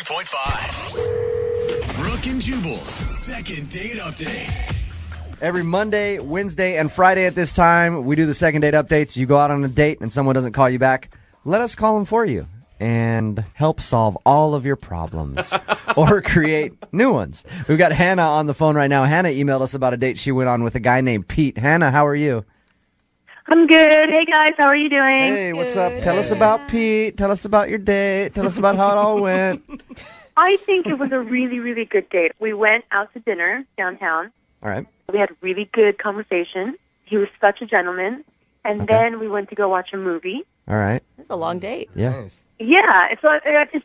92.5. Brooke and Jubal's second date update. Every Monday, Wednesday, and Friday at this time, we do the second date updates. You go out on a date and someone doesn't call you back. Let us call them for you and help solve all of your problems or create new ones. We've got Hannah on the phone right now. Hannah emailed us about a date she went on with a guy named Pete. Hannah, how are you? I'm good. Hey, guys. How are you doing? Hey, what's up? Tell us about Pete. Tell us about your date. Tell us about how it all went. I think it was a really, really good date. We went out to dinner downtown. All right. We had a really good conversation. He was such a gentleman. And then we went to go watch a movie. All right. That's a long date. Yeah. Nice. Yeah, it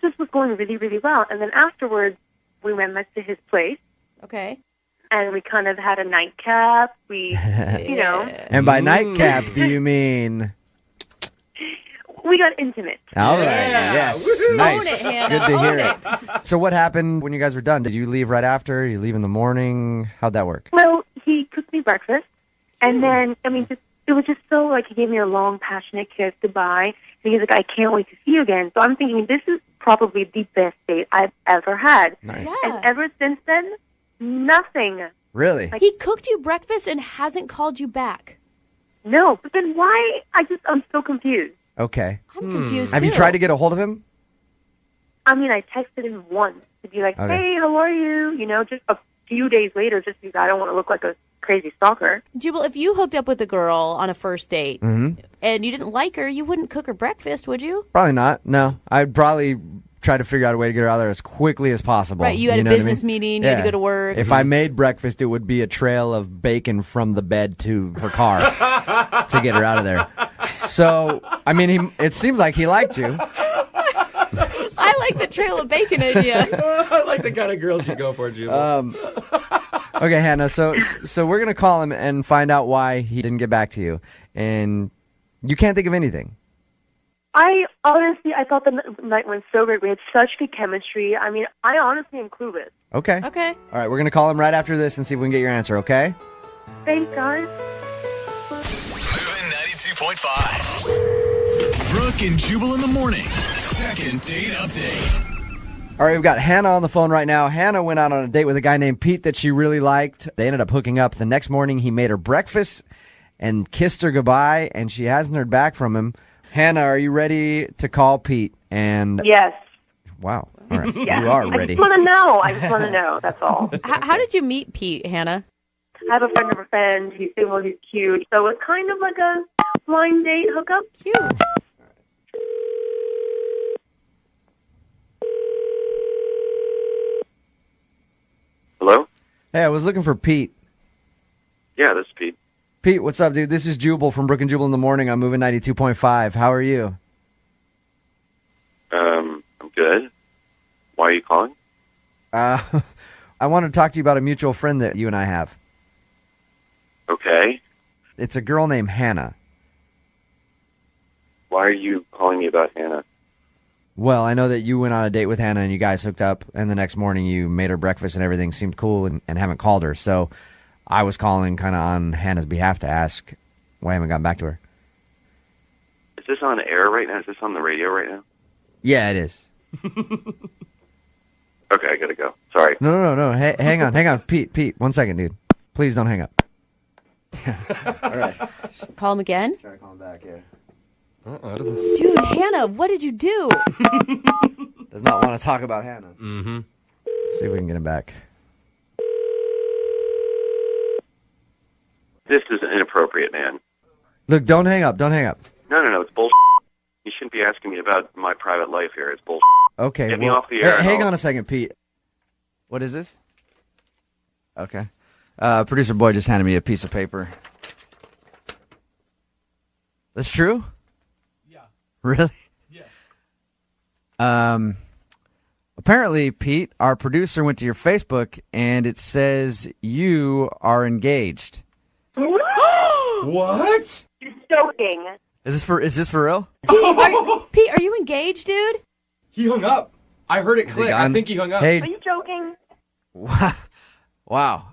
just was going really, really well. And then afterwards, we went back to his place. Okay. And we kind of had a nightcap. We, you know, And by nightcap, do you mean? we got intimate. All right. Yes. Nice. Own it, Hannah. Good to hear Own it. So what happened when you guys were done? Did you leave right after? You leave in the morning? How'd that work? Well, he cooked me breakfast. And then, I mean, it was just so, like, he gave me a long, passionate kiss goodbye. And he's like, I can't wait to see you again. So I'm thinking, this is probably the best date I've ever had. Nice. Yeah. And ever since then, nothing. Really? He cooked you breakfast and hasn't called you back. No, but then why? I'm so confused. Okay. I'm confused, Have too. you tried to get a hold of him? I mean, I texted him once to be like, Okay. hey, how are you? You know, just a few days later, just because I don't want to look like a crazy stalker. Jubal, if you hooked up with a girl on a first date and you didn't like her, you wouldn't cook her breakfast, would you? Probably not. No. I'd probably try to figure out a way to get her out of there as quickly as possible. Right, you had a know what I business mean? meeting, you had to go to work. If I made breakfast, it would be a trail of bacon from the bed to her car to get her out of there. So, I mean, it seems like he liked you. I like the trail of bacon idea. I like the kind of girls you go for, Jubal. Okay, Hannah, so we're going to call him and find out why he didn't get back to you. And you can't think of anything. I thought the night went so great. We had such good chemistry. I mean, I honestly am clueless. Okay. Okay. All right, we're going to call him right after this and see if we can get your answer, okay? Thanks, guys. Moving 92.5. Brooke and Jubal in the mornings. Second date update. All right, we've got Hannah on the phone right now. Hannah went out on a date with a guy named Pete that she really liked. They ended up hooking up. The next morning, he made her breakfast and kissed her goodbye, and she hasn't heard back from him. Hannah, are you ready to call Pete? And Yes. wow, all right, Yeah. you are I ready. just want to know. I just want to know. That's all. How did you meet Pete, Hannah? I have a friend of a friend. He's single. He's cute. So it's kind of like a blind date hookup. Cute. Hello? Hey, I was looking for Pete. Yeah, this is Pete. Pete, what's up, dude? This is Jubal from Brooke and Jubal in the morning. I'm moving 92.5. How are you? I'm good. Why are you calling? I want to talk to you about a mutual friend that you and I have. Okay. It's a girl named Hannah. Why are you calling me about Hannah? Well, I know that you went on a date with Hannah and you guys hooked up, and the next morning you made her breakfast and everything seemed cool and haven't called her. So I was calling kind of on Hannah's behalf to ask why I haven't gotten back to her. Is this on air right now? Is this on the radio right now? Yeah, it is. Okay, I gotta go. Sorry. No. Hey, hang on. Pete, 1 second, dude. Please don't hang up. All right. Call him again? Try to call him back, yeah. Dude, Hannah, what did you do? Does not want to talk about Hannah. Mm-hmm. See if we can get him back. This is inappropriate, man. Look, don't hang up. No, it's bullshit. You shouldn't be asking me about my private life here. It's bullshit. Okay. Get me off the air. Hang on a second, Pete. What is this? Okay. Producer boy just handed me a piece of paper. That's true? Yeah. Really? Yes. Apparently, Pete, our producer went to your Facebook and it says you are engaged. What? You're joking. Is this for real? Pete, are you engaged, dude? He hung up. I heard it Is he click. I gone? think he hung up. Hey, Are you joking? wow.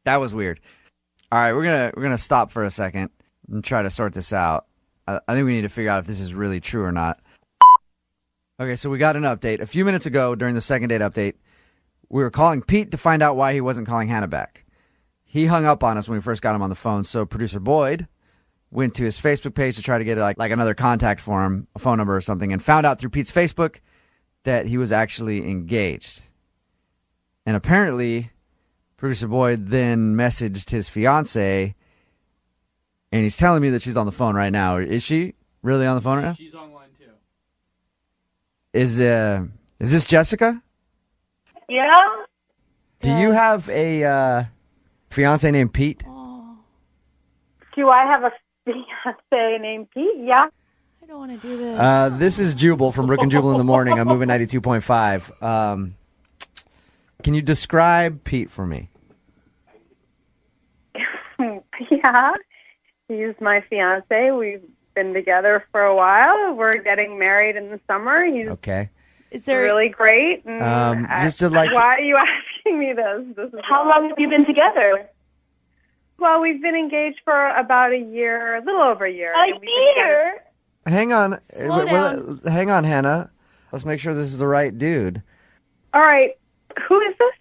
That was weird. All right, we're gonna stop for a second and try to sort this out. I think we need to figure out if this is really true or not. Okay, so we got an update. A few minutes ago during the second date update, we were calling Pete to find out why he wasn't calling Hannah back. He hung up on us when we first got him on the phone, so producer Boyd went to his Facebook page to try to get like another contact for him, a phone number or something, and found out through Pete's Facebook that he was actually engaged. And apparently, producer Boyd then messaged his fiance, and he's telling me that she's on the phone right now. Is she really on the phone right now? She's online too. Is this Jessica? Yeah? Do you have a fiance named Pete? Do I have a fiance named Pete? Yeah. I don't want to do this. This is Jubal from Brooke and Jubal in the morning. I'm moving 92.5. Can you describe Pete for me? Yeah. He's my fiance. We've been together for a while. We're getting married in the summer. He's Okay. Is there really great. And just to like. why are you asking me this? How long have you been together? Well, we've been engaged for about a year, a little over a year. A And we've been together- year? Hang on. Slow down. Hang on, Hannah. Let's make sure this is the right dude. All right. Who is this?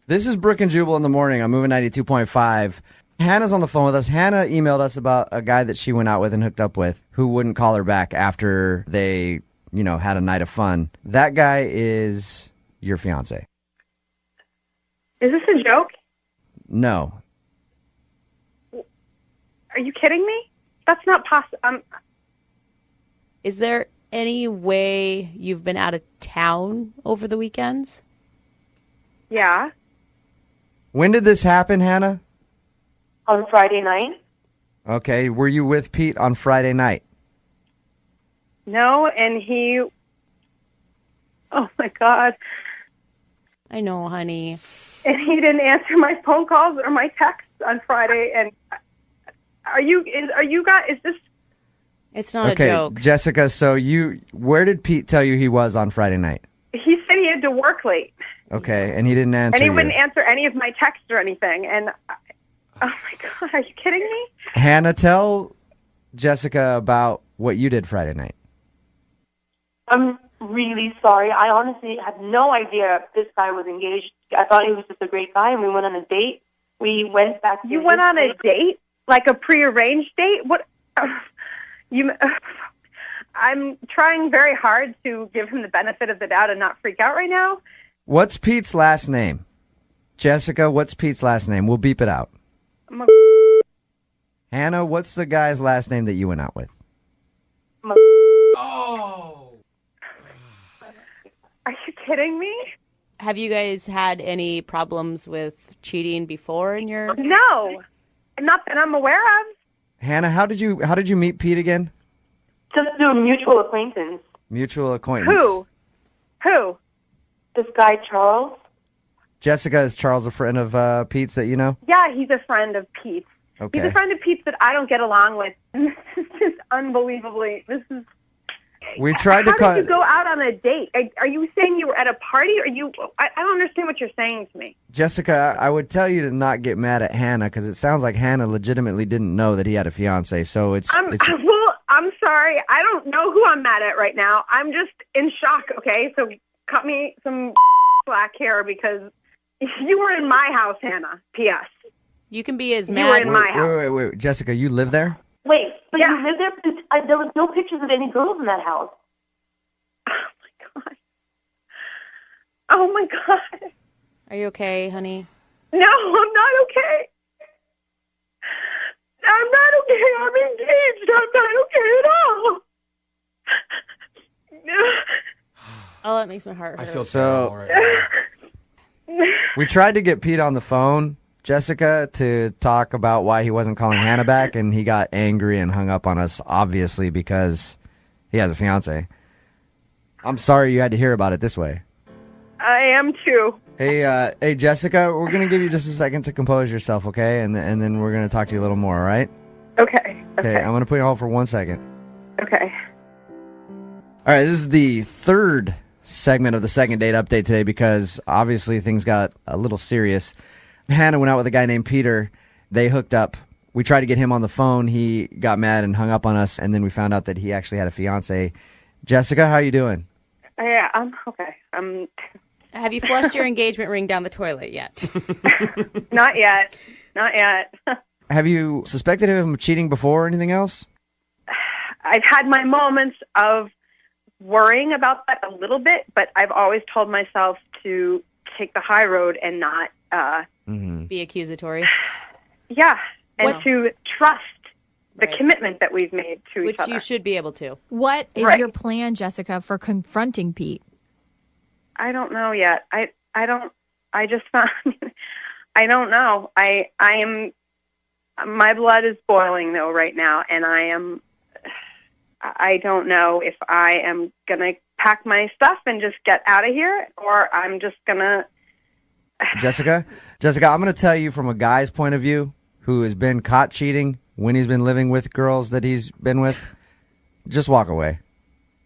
This is Brooke and Jubal in the morning. I'm moving 92.5. Hannah's on the phone with us. Hannah emailed us about a guy that she went out with and hooked up with who wouldn't call her back after they, had a night of fun. That guy is your fiance. Is this a joke? No. Are you kidding me? That's not possible. Is there any way you've been out of town over the weekends? Yeah. When did this happen, Hannah? On Friday night? Okay. Were you with Pete on Friday night? No, and he... Oh, my God. I know, honey. And he didn't answer my phone calls or my texts on Friday. And are you guys... Is this... It's not Okay, a joke. Jessica, so where did Pete tell you he was on Friday night? He said he had to work late. Okay, and he didn't answer And he you. wouldn't answer any of my texts or anything. And... Oh, my God. Are you kidding me? Hannah, tell Jessica about what you did Friday night. I'm really sorry. I honestly had no idea this guy was engaged. I thought he was just a great guy, and we went on a date. We went back to You went on a date? Like a prearranged date? What? I'm trying very hard to give him the benefit of the doubt and not freak out right now. What's Pete's last name? Jessica, what's Pete's last name? We'll beep it out. Hannah, what's the guy's last name that you went out with? Oh. Are you kidding me? Have you guys had any problems with cheating before in your... No. Not that I'm aware of. Hannah, how did you meet Pete again? just through a mutual acquaintance. Mutual acquaintance. Who? This guy, Charles. Jessica, is Charles a friend of Pete's that you know? Yeah, he's a friend of Pete's. Okay. He's a friend of Pete's that I don't get along with. This is just unbelievably. We tried to How did you go out on a date? Are you saying you were at a party? Or I don't understand what you're saying to me. Jessica, I would tell you to not get mad at Hannah because it sounds like Hannah legitimately didn't know that he had a fiance. So Well, I'm sorry. I don't know who I'm mad at right now. I'm just in shock, okay? So cut me some slack here because you were in my house, Hannah. P.S. You can be as You mad. were in my house. Wait. Jessica, you live there? Wait, but Yeah. you lived there? Because there was no pictures of any girls in that house. Oh, my God. Are you okay, honey? No, I'm not okay. I'm not okay. I'm engaged. I'm not okay at all. Oh, that makes my heart I hurt. feel So- terrible right now. We tried to get Pete on the phone, Jessica, to talk about why he wasn't calling Hannah back, and he got angry and hung up on us, obviously, because he has a fiance. I'm sorry you had to hear about it this way. I am too. Hey, Jessica, we're going to give you just a second to compose yourself, okay? And then we're going to talk to you a little more, all right? Okay. Okay, I'm going to put you on hold for 1 second. Okay. All right, this is the third segment of the second date update today because obviously things got a little serious. Hannah went out with a guy named Peter. They hooked up. We tried to get him on the phone. He got mad and hung up on us, and then we found out that he actually had a fiance. Jessica, how you doing? Yeah, I'm okay. Have you flushed your engagement ring down the toilet yet? Not yet. Not yet. Have you suspected him of cheating before or anything else? I've had my moments of worrying about that a little bit, but I've always told myself to take the high road and not, Be accusatory. yeah, and to trust the Right. commitment that we've made to Which each other. you should be able to. What is Right. your plan, Jessica, for confronting Pete? I don't know yet. I just found, I don't know. I am, my blood is boiling though right now, and I don't know if I am going to pack my stuff and just get out of here, or I'm just going to. Jessica, I'm going to tell you from a guy's point of view who has been caught cheating when he's been living with girls that he's been with, just walk away.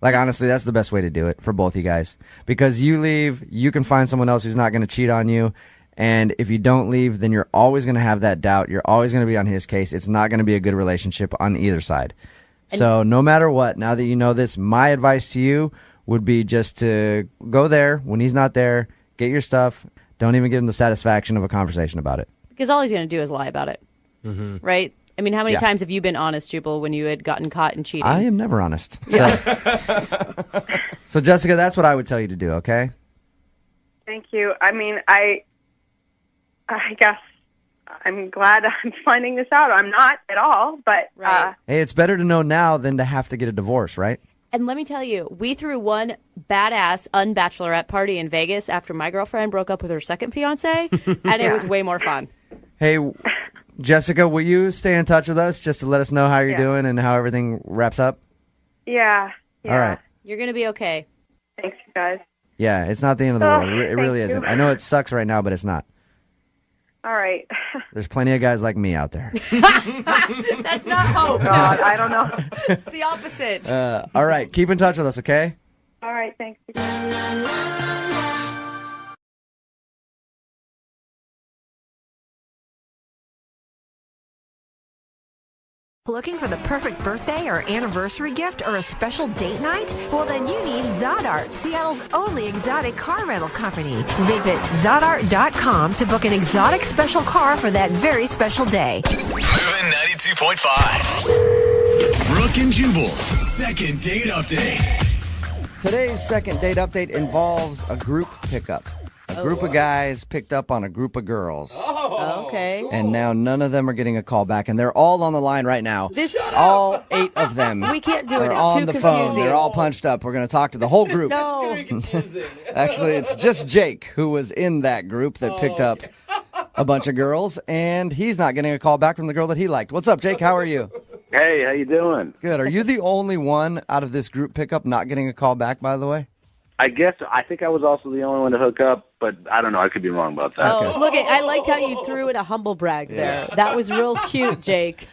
Like, honestly, that's the best way to do it for both you guys. Because you leave, you can find someone else who's not going to cheat on you. And if you don't leave, then you're always going to have that doubt. You're always going to be on his case. It's not going to be a good relationship on either side. So no matter what, now that you know this, my advice to you would be just to go there when he's not there, get your stuff. Don't even give him the satisfaction of a conversation about it. Because all he's going to do is lie about it. Right? I mean, how many Yeah. times have you been honest, Jubal, when you had gotten caught in cheating? I am never honest. So Jessica, that's what I would tell you to do, okay? Thank you. I mean, I guess I'm glad I'm finding this out. I'm not at all, but Right. Hey, it's better to know now than to have to get a divorce, right? And let me tell you, we threw one badass unbachelorette party in Vegas after my girlfriend broke up with her second fiance, and it was way more fun. Hey, Jessica, will you stay in touch with us just to let us know how you're doing and how everything wraps up? yeah. All right. You're going to be okay. Thanks, you guys. Yeah, it's not the end of the world. It thank really you. isn't. I know it sucks right now, but it's not. All right. There's plenty of guys like me out there. That's not hope. God, I don't know. It's the opposite. All right, keep in touch with us, okay? All right, thanks. Looking for the perfect birthday or anniversary gift or a special date night? Well, then you need Zodart, Seattle's only exotic car rental company. Visit Zodart.com to book an exotic special car for that very special day. Moving 92.5. Brooke and Jubal's second date update. Today's second date update involves a group pickup. A group of guys picked up on a group of girls. Okay. And now none of them are getting a call back, and they're all on the line right now. All 8 of them. We can't do it. Are It's on too the phone. confusing. They're all punched up. We're going to talk to the whole group. No. Actually, it's just Jake who was in that group that picked up a bunch of girls, and he's not getting a call back from the girl that he liked. What's up, Jake? How are you? Hey, how you doing? Good. Are you the only one out of this group pickup not getting a call back, by the way? I think I was also the only one to hook up, but I don't know. I could be wrong about that. Oh, look, I liked how you threw in a humble brag there. That was real cute, Jake.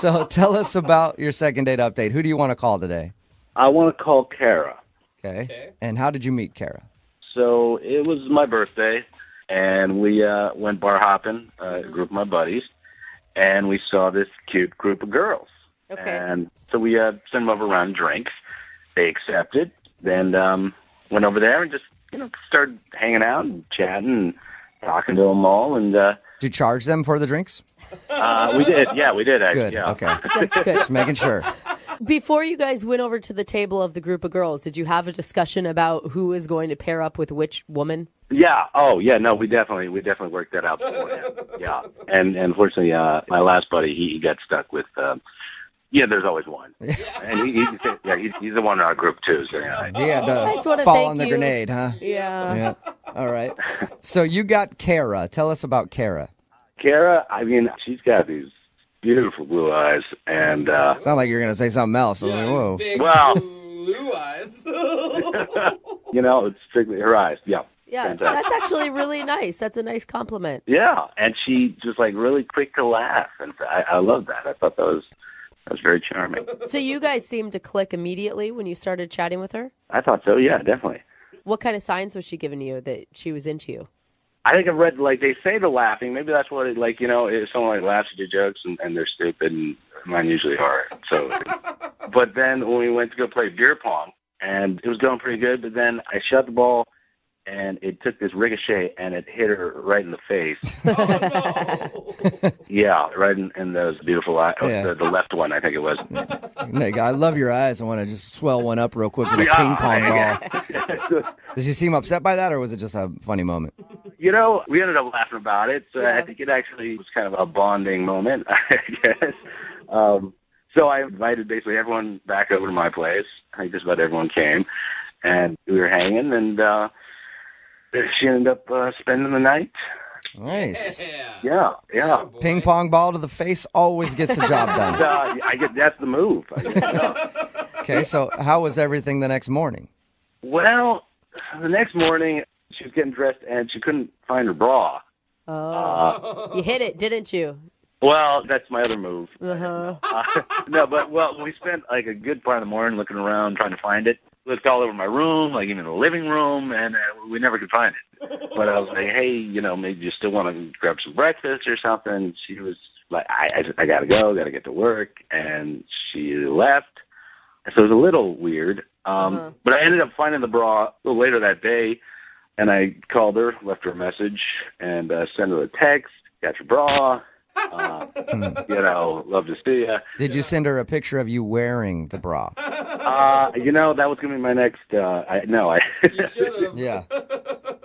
So tell us about your second date update. Who do you want to call today? I want to call Kara. Okay. And how did you meet Kara? So it was my birthday, and we went bar hopping, a group of my buddies, and we saw this cute group of girls. Okay. And so we sent them over around drinks. They accepted. Then went over there and just, started hanging out and chatting and talking to them all. And Did you charge them for the drinks? we did. Yeah, we did, actually. Good. Yeah. Okay. That's good. Just making sure. Before you guys went over to the table of the group of girls, did you have a discussion about who is going to pair up with which woman? Yeah. Oh, yeah. No, we definitely worked that out beforehand. Yeah. And unfortunately, my last buddy, he got stuck with. There's always one, and he's the one in our group too. So yeah. He had I just to wanna fall thank on the you. grenade, huh? Yeah. Yeah. All right. So you got Kara. Tell us about Kara. Kara, I mean, she's got these beautiful blue eyes, and Sound like you're going to say something else. I was like, whoa. well, Blue eyes. it's strictly her eyes. Yeah. Yeah, Fantastic. that's actually really nice. That's a nice compliment. Yeah, and she just really quick to laugh, and I love that. I thought that was very charming. So you guys seemed to click immediately when you started chatting with her? I thought so. Yeah, definitely. What kind of signs was she giving you that she was into you? I think I've read, they say the laughing. Maybe that's what if someone laughs at your jokes and they're stupid, and mine usually are. So, but then when we went to go play beer pong, and it was going pretty good. But then I shot the ball, and it took this ricochet, and it hit her right in the face. Yeah, right in those beautiful eyes. Yeah. The left one, I think it was. Nick, I love your eyes. I want to just swell one up real quick with a ping pong ball. Did she seem upset by that, or was it just a funny moment? We ended up laughing about it. So I think it actually was kind of a bonding moment, I guess. So I invited basically everyone back over to my place. I think just about everyone came, and we were hanging, and she ended up spending the night. Nice. Yeah. Ping pong ball to the face always gets the job done. I guess that's the move. I guess, yeah. Okay, so how was everything the next morning? Well, the next morning, she was getting dressed, and she couldn't find her bra. You hit it, didn't you? Well, that's my other move. Uh-huh. We spent like a good part of the morning looking around trying to find it. Looked all over my room, like even the living room, and we never could find it. But I was like, hey, maybe you still want to grab some breakfast or something. She was like, I got to go, got to get to work, and she left. So it was a little weird. But I ended up finding the bra a little later that day, and I called her, left her a message, and sent her a text, got your bra. Love to see you. Did you send her a picture of you wearing the bra? That was going to be my next. No, You should have. Yeah.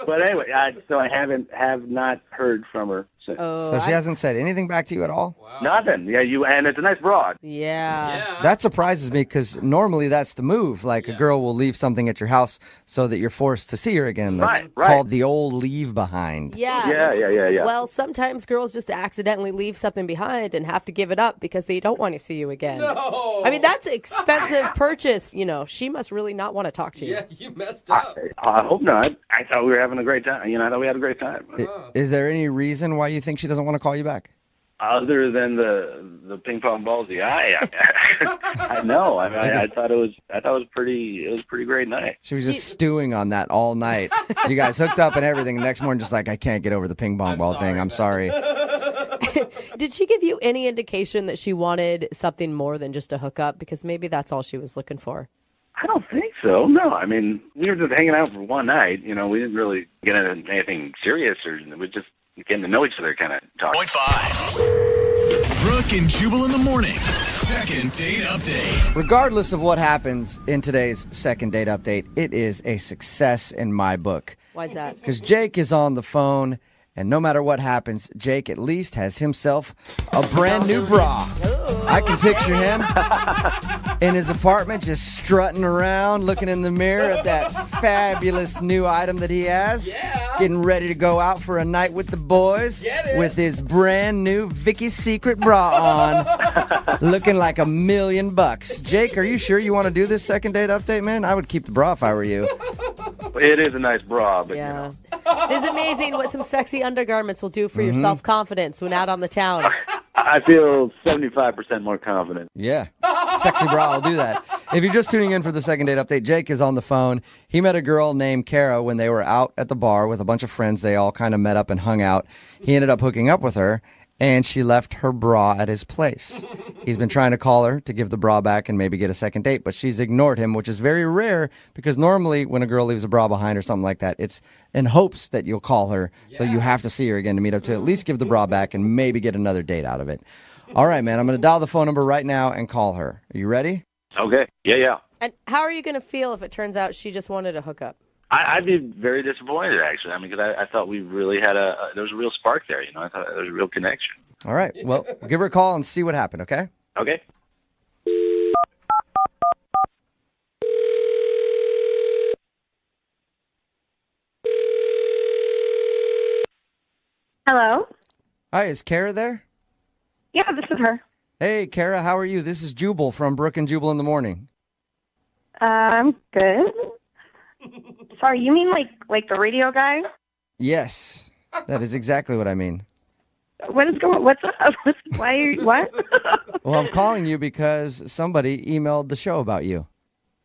But anyway, so I have not heard from her since. So she hasn't said anything back to you at all? Wow. Nothing. Yeah, and it's a nice bra. Yeah. That surprises me because normally that's the move. Like a girl will leave something at your house so that you're forced to see her again. That's Right. called the old leave behind. Yeah. Yeah. Well, sometimes girls just accidentally leave something behind and have to give it up because they don't want to see you again. No. I mean, that's an expensive purchase. She must really not want to talk to you. Yeah, you messed up. I hope not. I thought we were having a great time. I thought we had a great time. Is there any reason why you think she doesn't want to call you back? Other than the ping pong balls, the eye. I know. I mean, I thought it was pretty great night. She was just stewing on that all night. You guys hooked up and everything. The next morning, just like, I can't get over the ping pong ball thing. I'm sorry. Did she give you any indication that she wanted something more than just a hookup? Because maybe that's all she was looking for. I don't think so. No, I mean, we were just hanging out for one night. We didn't really get into anything serious, or we just getting to know each other kind of talk. Point 5. Brooke and Jubal in the mornings. Second date update. Regardless of what happens in today's second date update, it is a success in my book. Why is that? Because Jake is on the phone, and no matter what happens, Jake at least has himself a brand new bra. I can picture him in his apartment just strutting around, looking in the mirror at that fabulous new item that he has. Yeah. Getting ready to go out for a night with the boys with his brand new Vicky's Secret bra on, looking like $1 million. Jake, are you sure you want to do this second date update, man? I would keep the bra if I were you. It is a nice bra, but Yeah. It is amazing what some sexy undergarments will do for your self-confidence when out on the town. I feel 75% more confident. Yeah. Sexy bra will do that. If you're just tuning in for the second date update, Jake is on the phone. He met a girl named Kara when they were out at the bar with a bunch of friends. They all kind of met up and hung out. He ended up hooking up with her, and she left her bra at his place. He's been trying to call her to give the bra back and maybe get a second date, but she's ignored him, which is very rare because normally when a girl leaves a bra behind or something like that, it's in hopes that you'll call her, so you have to see her again to meet up to at least give the bra back and maybe get another date out of it. All right, man, I'm going to dial the phone number right now and call her. Are you ready? Okay. Yeah. And how are you going to feel if it turns out she just wanted a hookup? I'd be very disappointed, actually. I mean, because I thought we really had there was a real spark there, I thought there was a real connection. All right, well, we'll give her a call and see what happened, okay? Okay. Hello? Hi, is Kara there? Yeah, this is her. Hey, Kara, how are you? This is Jubal from Brooke and Jubal in the morning. I'm good. Sorry, you mean like the radio guy? Yes, that is exactly what I mean. What's up? What? Well, I'm calling you because somebody emailed the show about you.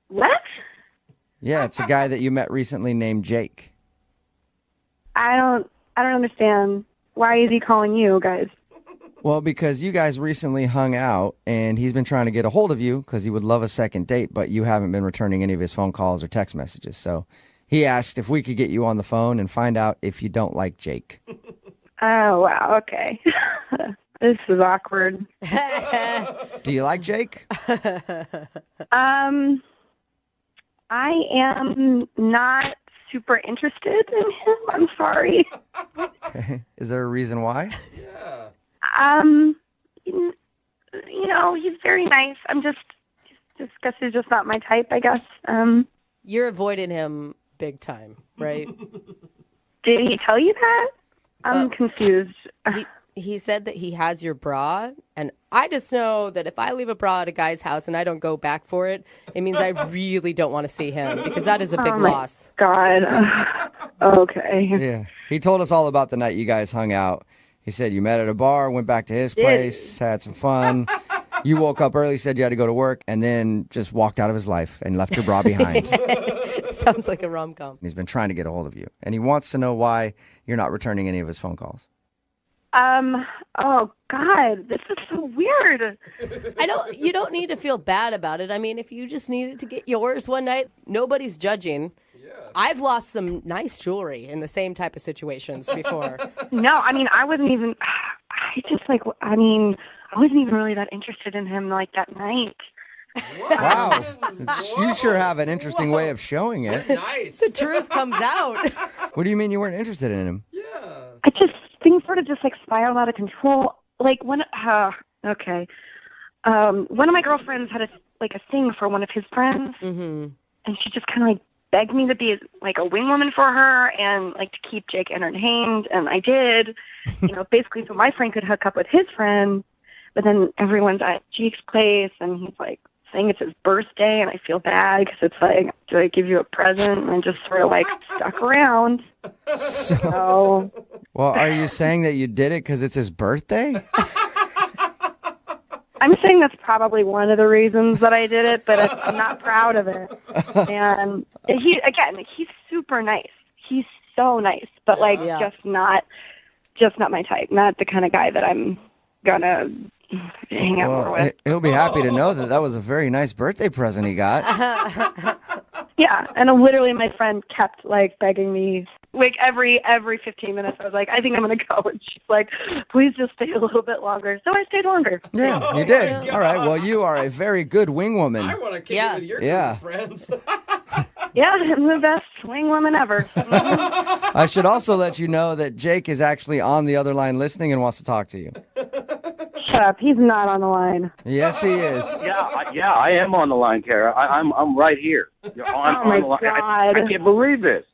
What? Yeah, it's a guy that you met recently named Jake. I don't understand. Why is he calling you guys? Well, because you guys recently hung out, and he's been trying to get a hold of you because he would love a second date, but you haven't been returning any of his phone calls or text messages. So he asked if we could get you on the phone and find out if you don't like Jake. Oh, wow. Okay. This is awkward. Do you like Jake? I am not super interested in him. I'm sorry. Okay. Is there a reason why? You know, he's very nice. I'm just guess he's just not my type, I guess. You're avoiding him big time, right? Did he tell you that? I'm confused. He said that he has your bra, and I just know that if I leave a bra at a guy's house and I don't go back for it, it means I really don't want to see him because that is a big loss. God. Okay. Yeah. He told us all about the night you guys hung out. He said you met at a bar, went back to his place, had some fun. You woke up early, said you had to go to work, and then just walked out of his life and left your bra behind. Sounds like a rom-com. He's been trying to get a hold of you, and he wants to know why you're not returning any of his phone calls. Oh God, this is so weird. You don't need to feel bad about it. I mean, if you just needed to get yours one night, nobody's judging. Yeah. I've lost some nice jewelry in the same type of situations before. No, I mean, I wasn't even really that interested in him like that night. Wow. You sure have an interesting way of showing it. Nice. The truth comes out. What do you mean you weren't interested in him? Things sort of just like spiraled out of control. Like one of my girlfriends had a thing for one of his friends, and she just kind of like begged me to be like a wing woman for her and like to keep Jake entertained, and I did. Basically, so my friend could hook up with his friend, but then everyone's at Jake's place, and he's like saying it's his birthday, and I feel bad because it's like, do I give you a present? And I just sort of like stuck around. So. Well, are you saying that you did it because it's his birthday? I'm saying that's probably one of the reasons that I did it, but I'm not proud of it. And he's super nice. He's so nice, but just not my type. Not the kind of guy that I'm gonna hang out more with. He'll be happy to know that was a very nice birthday present he got. Yeah, and literally my friend kept like begging me. Like every 15 minutes, I was like, I think I'm going to go. And she's like, please just stay a little bit longer. So I stayed longer. Yeah, you did. All right. Well, you are a very good wing woman. I want to kick it with your group of friends. Yeah, I'm the best wing woman ever. I should also let you know that Jake is actually on the other line listening and wants to talk to you. Shut up. He's not on the line. Yes, he is. Yeah, I am on the line, Kara. I'm right here. You're on the line. God. I can't believe this.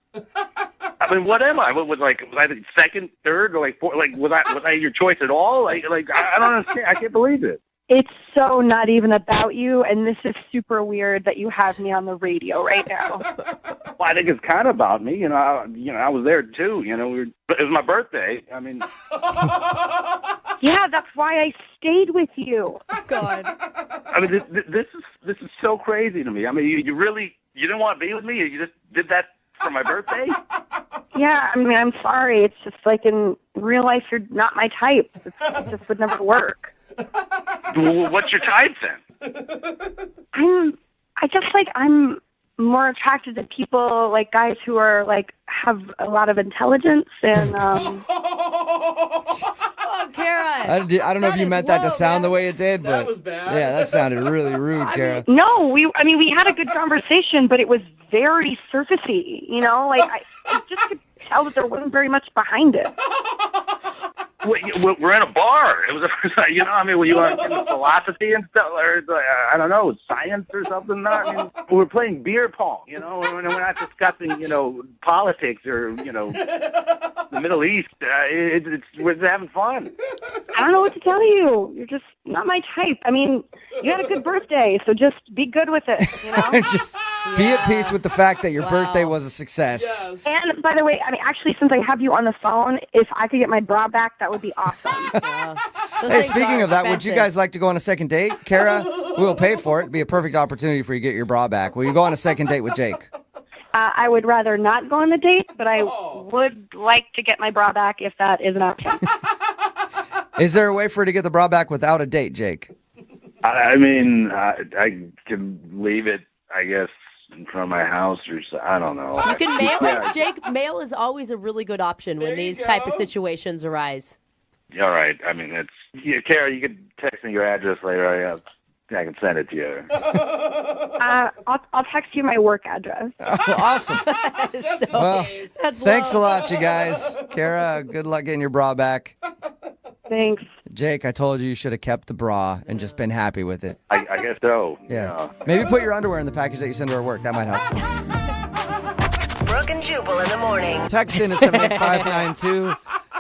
I mean, what am I? Was I the second, third, or like fourth? Like was I your choice at all? Like I don't understand. I can't believe it. It's so not even about you, and this is super weird that you have me on the radio right now. Well, I think it's kind of about me. I was there too. It was my birthday. I mean, yeah, that's why I stayed with you. God. I mean, this is so crazy to me. I mean, you didn't want to be with me. You just did that for my birthday? Yeah, I mean, I'm sorry. It's just like in real life, you're not my type. It just would never work. Well, what's your type then? I'm more attracted to people like guys who are like have a lot of intelligence and Oh, Kara. I don't know if you meant that to sound the way it did, but That was bad. Yeah, that sounded really rude, Kara. No, we had a good conversation, but it was very surfacey, I just could tell that there wasn't very much behind it. We're in a bar. It was the first time, were you on philosophy and stuff, or I don't know, science or something? We were playing beer pong, we're not discussing, politics or, the Middle East. We're just having fun. I don't know what to tell you. You're just not my type. I mean, you had a good birthday, so just be good with it, Just be at peace with the fact that your birthday was a success. Yes. And by the way, actually, since I have you on the phone, if I could get my bra back, that would be awesome. Yeah. Hey, speaking of that, would you guys like to go on a second date? Kara, we'll pay for it. It'd be a perfect opportunity for you to get your bra back. Will you go on a second date with Jake? I would rather not go on the date, but I would like to get my bra back if that is an option. Is there a way for her to get the bra back without a date, Jake? I mean, I can leave it, I guess, in front of my house or so. I don't know. You can mail it, Jake. Mail is always a really good option when these type of situations arise. All right. I mean, Kara, you could text me your address later. I can send it to you. I'll text you my work address. Oh, awesome. Well, thanks a lot, you guys. Kara, good luck getting your bra back. Thanks. Jake, I told you should have kept the bra and just been happy with it. I guess so. Yeah. Maybe put your underwear in the package that you send to her work. That might help. Brooke and Jubal in the morning. Text in at 78592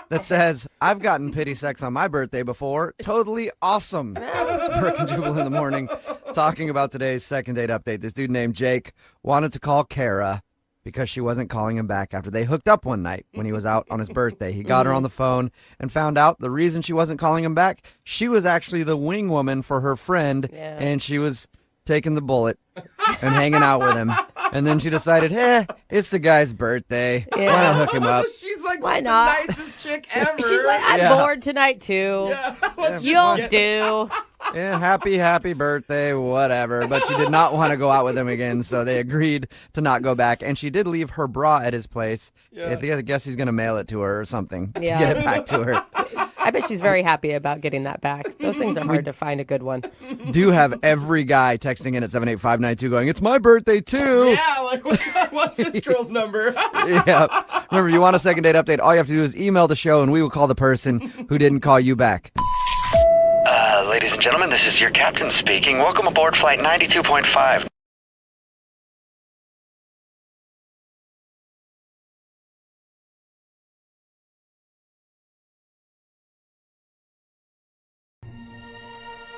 that says, I've gotten pity sex on my birthday before. Totally awesome. It's Brooke and Jubal in the morning talking about today's second date update. This dude named Jake wanted to call Kara because she wasn't calling him back after they hooked up one night when he was out on his birthday. He got her on the phone and found out the reason she wasn't calling him back, she was actually the wing woman for her friend, and she was taking the bullet and hanging out with him. And then she decided, it's the guy's birthday. Why not hook him up? She's like Why the not? nicest chick ever. She's like, I'm bored tonight too. Yeah, You'll do. Yeah, happy birthday, whatever. But she did not want to go out with him again, so they agreed to not go back. And she did leave her bra at his place. I guess he's going to mail it to her or something to get it back to her. I bet she's very happy about getting that back. Those things are hard to find a good one. Do have every guy texting in at 78592 going, it's my birthday too. Yeah, like what's this girl's number? Yeah. Remember, you want a second date update, all you have to do is email the show and we will call the person who didn't call you back. Ladies and gentlemen, this is your captain speaking. Welcome aboard Flight 92.5.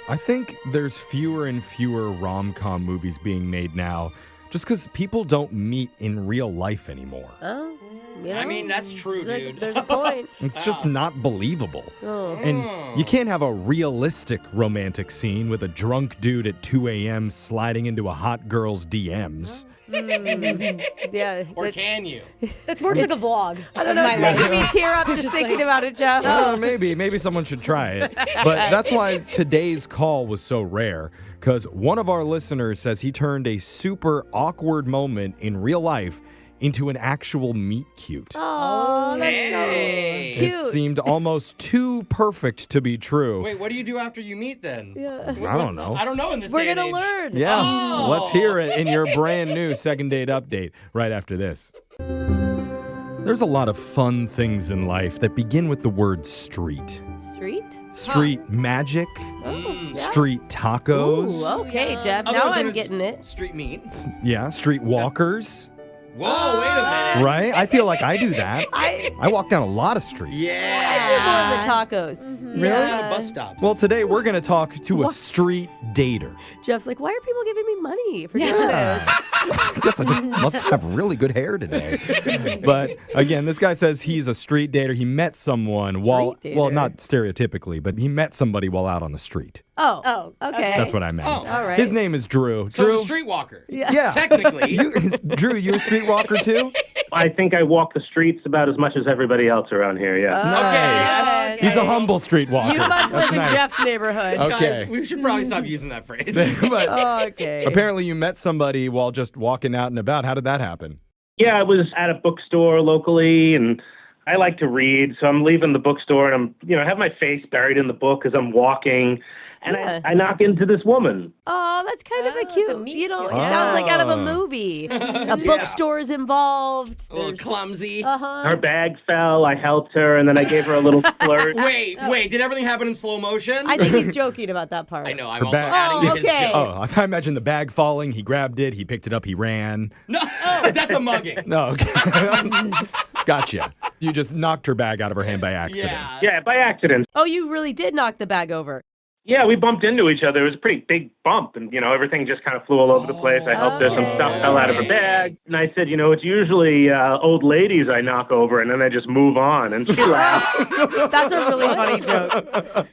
I think there's fewer and fewer rom-com movies being made now just because people don't meet in real life anymore. Oh, you know, I mean, that's true, dude. There's a point. It's just not believable. And you can't have a realistic romantic scene with a drunk dude at 2 a.m. sliding into a hot girl's DMs. Yeah. Or can you? That's more like a vlog. I don't know. It's making me tear up just thinking about it, Jeff. Maybe someone should try it. But that's why today's call was so rare, because one of our listeners says he turned a super awkward moment in real life into an actual meet cute. Oh, that's so cute. It seemed almost too perfect to be true. Wait, what do you do after you meet then? Yeah. I don't know. I don't know in this We're day and going to age. learn. Yeah, let's hear it in your brand new second date update right after this. There's a lot of fun things in life that begin with the word street. Street? Street magic, Yeah. street tacos, Ooh, okay, Jeff. Otherwise Now known I'm as getting it. Street meat. street walkers, Whoa, wait a minute. right? I feel like I do that. I walk down a lot of streets. Yeah. I do more of the tacos. Really? Yeah. Bus stops. Well, today we're going to talk to a street dater. Jeff's like, why are people giving me money for doing this? I guess I just must have really good hair today. But again, this guy says he's a street dater. He met someone well, dater. not stereotypically, but he met somebody while out on the street. Oh, okay. That's what I meant. Oh, all right. His name is Drew. So Drew, it's a streetwalker. yeah. Technically. Drew, you a streetwalker too? I think I walk the streets about as much as everybody else around here, yeah. Nice. Okay. He's a humble streetwalker. You must That's live in nice. Jeff's neighborhood. Okay. Guys, we should probably stop using that phrase. But Okay. apparently you met somebody while just walking out and about. How did that happen? Yeah, I was at a bookstore locally, and I like to read, so I'm leaving the bookstore, and I have my face buried in the book as I'm walking, and Yeah. I knock into this woman. Oh, that's kind of a it's cute. a meet It cute. sounds like out of a Ah. movie. A bookstore is involved. A little clumsy. Her bag fell, I helped her, and then I gave her a little flirt. Wait, did everything happen in slow motion? I think he's joking about that part. I know, I'm Her also bag- adding to his okay. joke. Oh, I imagine the bag falling. He grabbed it. He picked it up. He ran. No, that's a mugging. No, okay. Gotcha. You just knocked her bag out of her hand by accident. Yeah. Yeah, by accident. Oh, you really did knock the bag over. Yeah, we bumped into each other. It was a pretty big bump, and, everything just kind of flew all over the place. I helped her. Some stuff fell out of her bag. And I said, it's usually old ladies I knock over, and then I just move on. And she laughed. That's a really funny joke.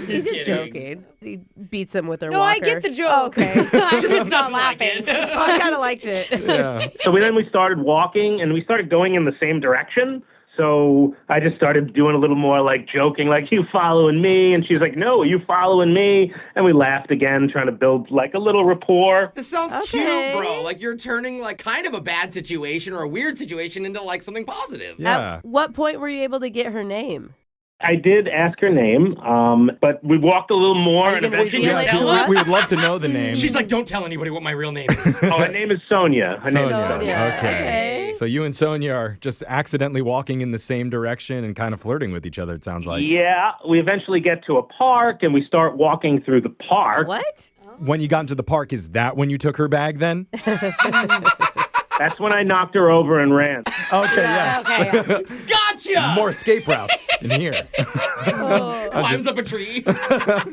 He's just kidding. joking. He beats him with her No, walker. I get the joke. Okay. I'm just not Doesn't like laughing. it. I kind of liked it. Yeah. So then we started walking, and we started going in the same direction. So I just started doing a little more like joking, like, you following me? And she's like, no, you following me? And we laughed again, trying to build like a little rapport. This sounds cute, bro. Like you're turning like kind of a bad situation or a weird situation into like something positive. Yeah. At what point were you able to get her name? I did ask her name, but we walked a little more. Are you And gonna eventually, reveal it to us? We would love to know the name. She's like, don't tell anybody what my real name is. her name is Sonia. Her name is Sonia. Sonia. Okay. So you and Sonia are just accidentally walking in the same direction and kind of flirting with each other, it sounds like. Yeah, we eventually get to a park, and we start walking through the park. What? When you got into the park, is that when you took her bag then? That's when I knocked her over and ran. Okay, yes. Okay. Gotcha! More escape routes in here. Climbs up a tree.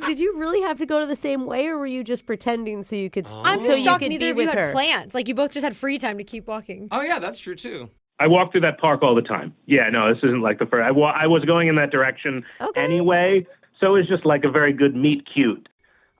Did you really have to go to the same way, or were you just pretending so you could? I'm so just you shocked could neither be of you with had her. plans. Like, you both just had free time to keep walking. Oh yeah, that's true too. I walk through that park all the time. Yeah, no, this isn't like the first. I was going in that direction anyway, so it was just like a very good meet cute.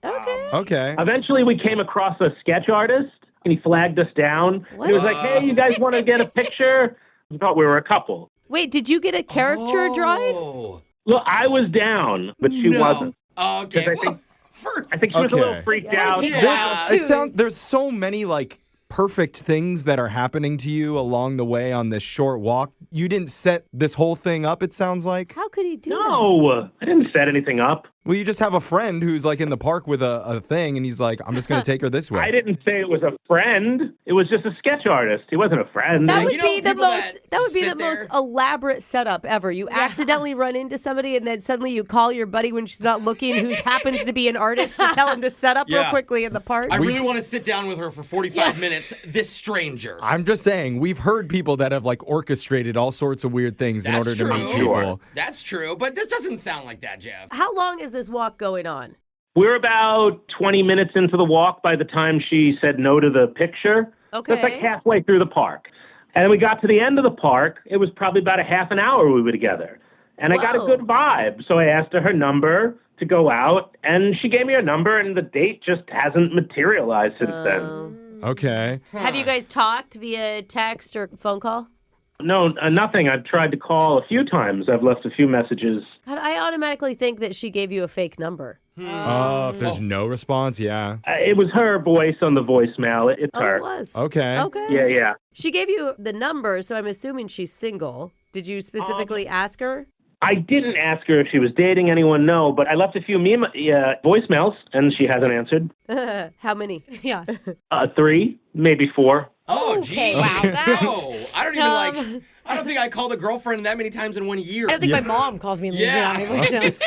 Okay. Okay. Eventually, we came across a sketch artist, and he flagged us down. And he was like, hey, you guys want to get a picture? We thought we were a couple. Wait, did you get a character drawing? Oh. Look, I was down, but she wasn't. Okay. 'Cause Well, first. I think she was a Okay. little freaked out. Yeah. There's so many like perfect things that are happening to you along the way on this short walk. You didn't set this whole thing up, it sounds like. How could he do that? No, I didn't set anything up. Well, you just have a friend who's like in the park with a thing, and he's like, I'm just going to take her this way. I didn't say it was a friend. It was just a sketch artist. He wasn't a friend. That You would know be the people most. That would be sit the most there- elaborate setup ever. You accidentally run into somebody, and then suddenly you call your buddy when she's not looking, who happens to be an artist, to tell him to set up real Yeah. quickly in the park. I really want to sit down with her for 45 minutes. This stranger. I'm just saying, we've heard people that have like orchestrated all sorts of weird things in That's order true. to meet people. That's true, but this doesn't sound like that, Jeff. How long is this walk going on? We were about 20 minutes into the walk by the time she said no to the picture. Okay. So it's like halfway through the park. And then we got to the end of the park. It was probably about a half an hour we were together. And I got a Whoa. good vibe. So I asked her number to go out, and she gave me her number, and the date just hasn't materialized since then. Okay. Have you guys talked via text or phone call? No, nothing. I've tried to call a few times. I've left a few messages. God, I automatically think that she gave you a fake number. Oh, if there's no response, yeah. It was her voice on the voicemail. It's Oh, her. it was. Okay. Okay. Yeah. She gave you the number, so I'm assuming she's single. Did you specifically ask her? I didn't ask her if she was dating anyone, no, but I left a few voicemails, and she hasn't answered. How many? Yeah. 3, maybe 4. Oh, Okay, geez. wow, that's- No, I don't even I don't think I called a girlfriend that many times in 1 year. I don't think my mom calls me and leaves Yeah. it on me voicemails.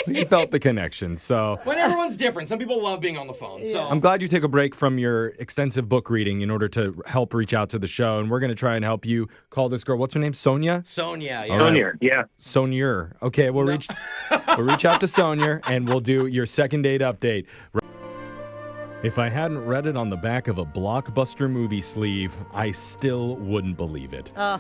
You felt the connection, so When everyone's different. Some people love being on the phone. So I'm glad you take a break from your extensive book reading in order to help reach out to the show, and we're going to try and help you call this girl. What's her name? Sonia? Sonia, yeah. All right. Sonia, yeah. Sonia. Okay, we'll reach out to Sonia, and we'll do your second date update. If I hadn't read it on the back of a Blockbuster movie sleeve, I still wouldn't believe it. Oh.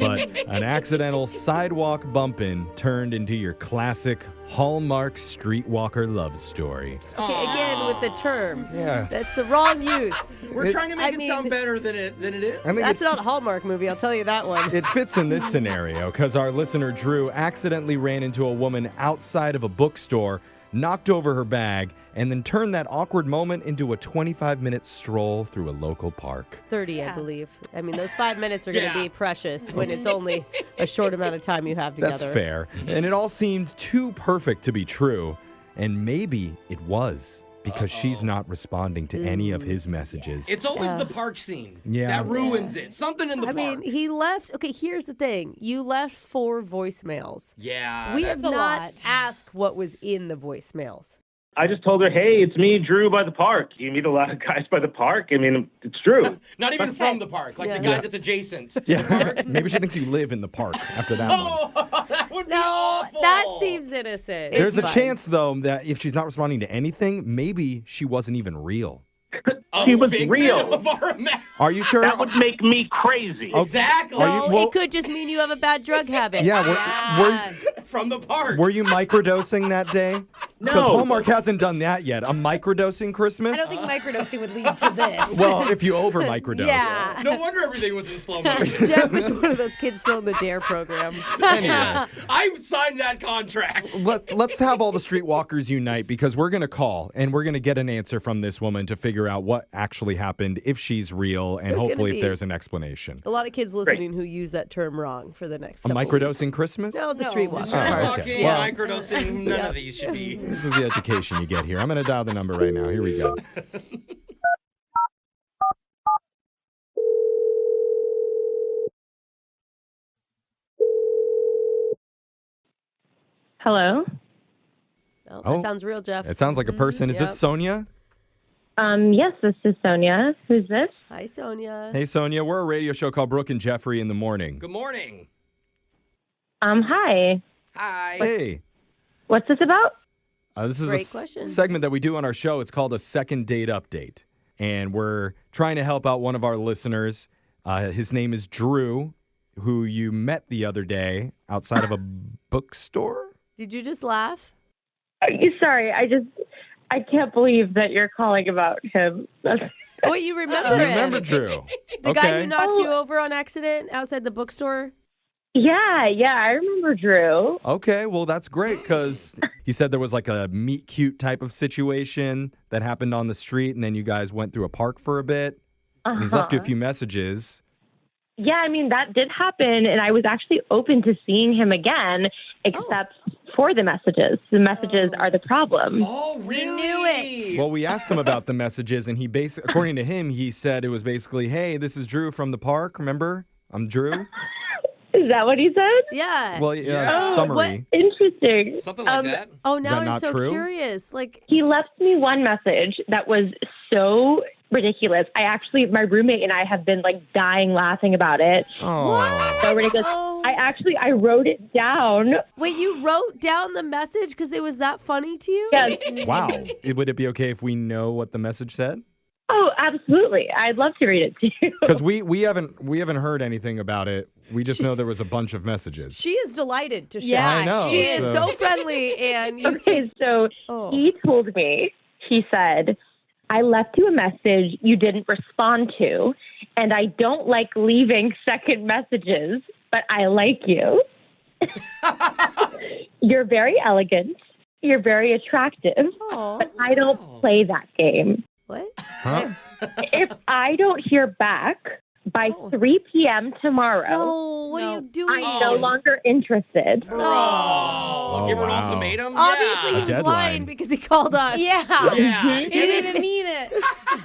But an accidental sidewalk bumpin' turned into your classic Hallmark streetwalker love story. Okay, again with the term. Yeah. That's the wrong use. We're trying to make I it sound mean, better than it is. I think That's not a Hallmark movie, I'll tell you that one. It fits in this scenario because our listener Drew accidentally ran into a woman outside of a bookstore, knocked over her bag, and then turned that awkward moment into a 25-minute stroll through a local park. 30, I believe. I mean, those 5 minutes are going to be precious when it's only a short amount of time you have together. That's fair. And it all seemed too perfect to be true. And maybe it was because she's not responding to any of his messages. It's always the park scene. Yeah. That ruins it. Something in the I park. mean, he left. Okay, here's the thing. You left 4 voicemails. Yeah. We that- have That's a not lot. asked what was in the voicemails. I just told her, hey, it's me, Drew, by the park. You meat a lot of guys by the park? I mean, it's true. Not even from the park. Like the Yeah. guy that's adjacent to the park. Maybe she thinks you live in the park after that one. Oh, that would be No, awful. that seems innocent. There's a It's fine. chance, though, that if she's not responding to anything, maybe she wasn't even real. A She was figment real. Of our Are you sure? That would make me crazy. Exactly. Are you- No, well- it could just mean you have a bad drug habit. Yeah, From the park. were you microdosing that day? Because No. Hallmark hasn't done that yet. A microdosing Christmas? I don't think microdosing would lead to this. Well, if you over microdose. Yeah. No wonder everything was in slow motion. Jeff is one of those kids still in the DARE program. Anyway, I signed that contract. let's have all the streetwalkers unite because we're going to call and we're going to get an answer from this woman to figure out what actually happened, if she's real, and There's gonna hopefully if be there's an explanation. A lot of kids listening who use that term wrong for the next A couple microdosing weeks. Christmas? No, the streetwalker. Streetwalking, Well- microdosing, none of these should be. This is the education you get here. I'm going to dial the number right now. Here we go. Hello. Oh, Oh. that sounds real, Jeff. It sounds like a person. Is Yep. this Sonia? Yes, this is Sonia. Who's this? Hi, Sonia. Hey, Sonia. We're a radio show called Brooke and Jeffrey in the morning. Good morning. Hi. Hi. Hey. What's this about? This is Great a question. segment that we do on our show. It's called a second date update. And we're trying to help out one of our listeners. His name is Drew, who you met the other day outside of a bookstore. Did you just laugh? Sorry, I can't believe that you're calling about him. Oh, you remember You him? remember Drew? The guy Okay. who knocked you over on accident outside the bookstore? Yeah, I remember Drew. Okay, well, that's great because he said there was like a meet cute type of situation that happened on the street, and then you guys went through a park for a bit. And he's left you a few messages. Yeah, I mean, that did happen, and I was actually open to seeing him again, except for the messages. The messages are the problem. Oh, really? We knew it. Well, we asked him about the messages, and he according to him, he said it was basically, hey, this is Drew from the park, remember? I'm Drew. Is that what he said? Yeah. Well, yeah, summary. Interesting. Something like that. Oh, now that I'm not so true? curious. Like, He left me one message that was so ridiculous. My roommate and I have been like dying laughing about it. Oh. So ridiculous. Oh. I wrote it down. wait, you wrote down the message because it was that funny to you? Yes. Wow. Would it be okay if we know what the message said? Oh, absolutely. I'd love to read it to you. Because we haven't heard anything about it. We just know there was a bunch of messages. She is delighted to share. Yeah, I know. She is so- so friendly, and you Okay, so Oh. he told me, he said, I left you a message you didn't respond to, and I don't like leaving second messages, but I like you. You're very elegant. You're very attractive, Aw. but I don't play that game. What? Huh? If I don't hear back by 3 p.m. tomorrow, No, what are you doing? I'm no longer interested. Bro. Oh, Give her an wow. ultimatum? Obviously, Yeah. he was deadline. lying because he called us. Yeah. Yeah. He didn't even mean it.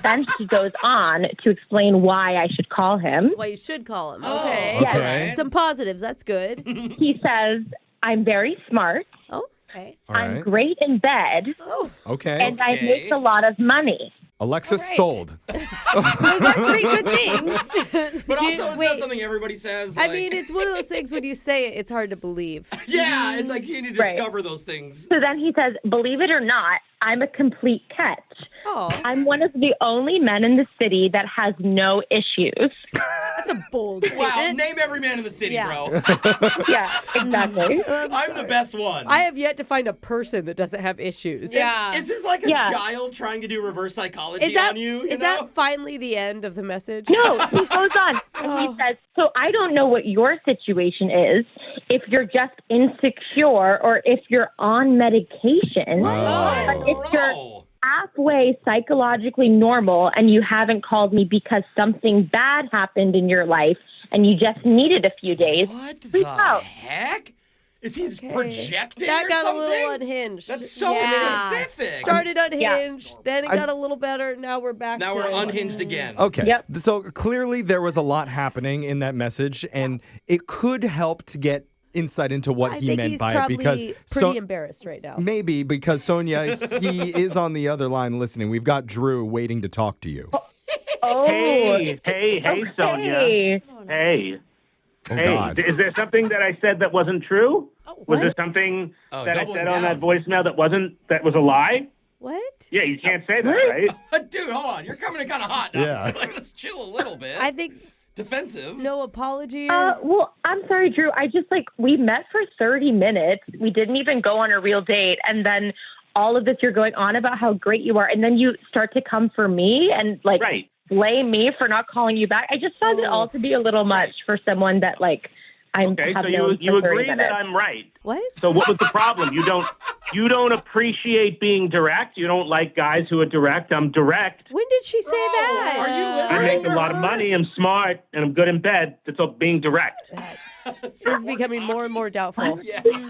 Then she goes on to explain why I should call him. Well, you should call him. Oh, Okay. Okay. Some positives. That's good. He says, I'm very smart. Oh, Okay. All I'm right. great in bed. oh. Okay. And I make a lot of money. Alexis All right. sold. Those are three good things. But Do also, you- is wait. that something everybody says? I Like- mean, it's one of those things when you say it, it's hard to believe. yeah, it's like you need to Right. discover those things. So then he says, believe it or not, I'm a complete catch. Oh, I'm one of the only men in the city that has no issues. That's a bold Wow, statement. name every man in the city, Yeah. bro. Yeah, exactly. I'm the best one. I have yet to find a person that doesn't have issues. Yeah. Is this like a Yeah. child trying to do reverse psychology Is that on you? is that finally the end of the message? No, he goes on. And he says, so I don't know what your situation is, if you're just insecure or if you're on medication. But if you're Bro. halfway psychologically normal and you haven't called me because something bad happened in your life and you just needed a few days, What the reach out. heck? Is he projecting That or got something? a little unhinged. That's so Yeah. specific. Started unhinged, then it got a little better. Now we're back Now to we're unhinged again. Okay. Yep. So clearly there was a lot happening in that message, and it could help to get insight into what I he think meant he's by it probably because pretty embarrassed right now. maybe because Sonia, he is on the other line listening. We've got Drew waiting to talk to you. Oh, Hey, okay. Sonia. Hey. Oh, Hey, God. is there something that I said that wasn't true? Was there something that I doubling said on that down. voicemail that was a lie? What? Yeah, you can't say that, right? Dude, hold on. You're coming in kind of hot now. Yeah. Like, let's chill a little bit. I think Defensive. no apology. Or, Well, I'm sorry, Drew. We met for 30 minutes. We didn't even go on a real date. And then all of this, you're going on about how great you are, and then you start to come for me and like blame me for not calling you back. I just found it all to be a little much for someone that like I'm. Okay, have so known you for agree 30 that minutes. I'm right. What? So what was the problem? You don't appreciate being direct. You don't like guys who are direct. I'm direct. When did she say that? Are you I listening? make a lot of money. I'm smart, and I'm good in bed. That's all being direct. This is becoming more and more doubtful.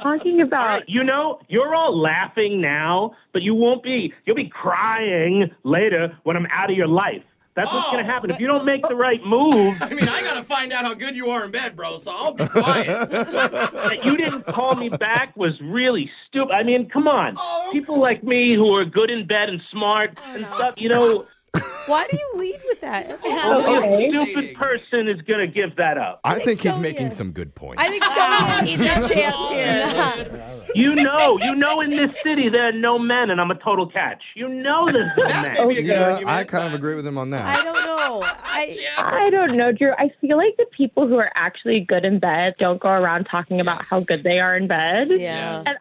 Talking about You know, you're all laughing now, but you won't be. You'll be crying later when I'm out of your life. That's what's going to happen. If you don't make the right move. I mean, I got to find out how good you are in bed, bro, so I'll be quiet. That you didn't call me back was really stupid. I mean, come on. People like me who are good in bed and smart and stuff, you know. Why do you lead with that? Only a stupid person is going to give that up. I think he's making some good points. I think Sonia needs a chance here. You know in this city there are no men, and I'm a total catch. You know there's no men. Yeah, I kind of agree with him on that. I don't know. I don't know, Drew. I feel like the people who are actually good in bed don't go around talking about how good they are in bed. Yeah. And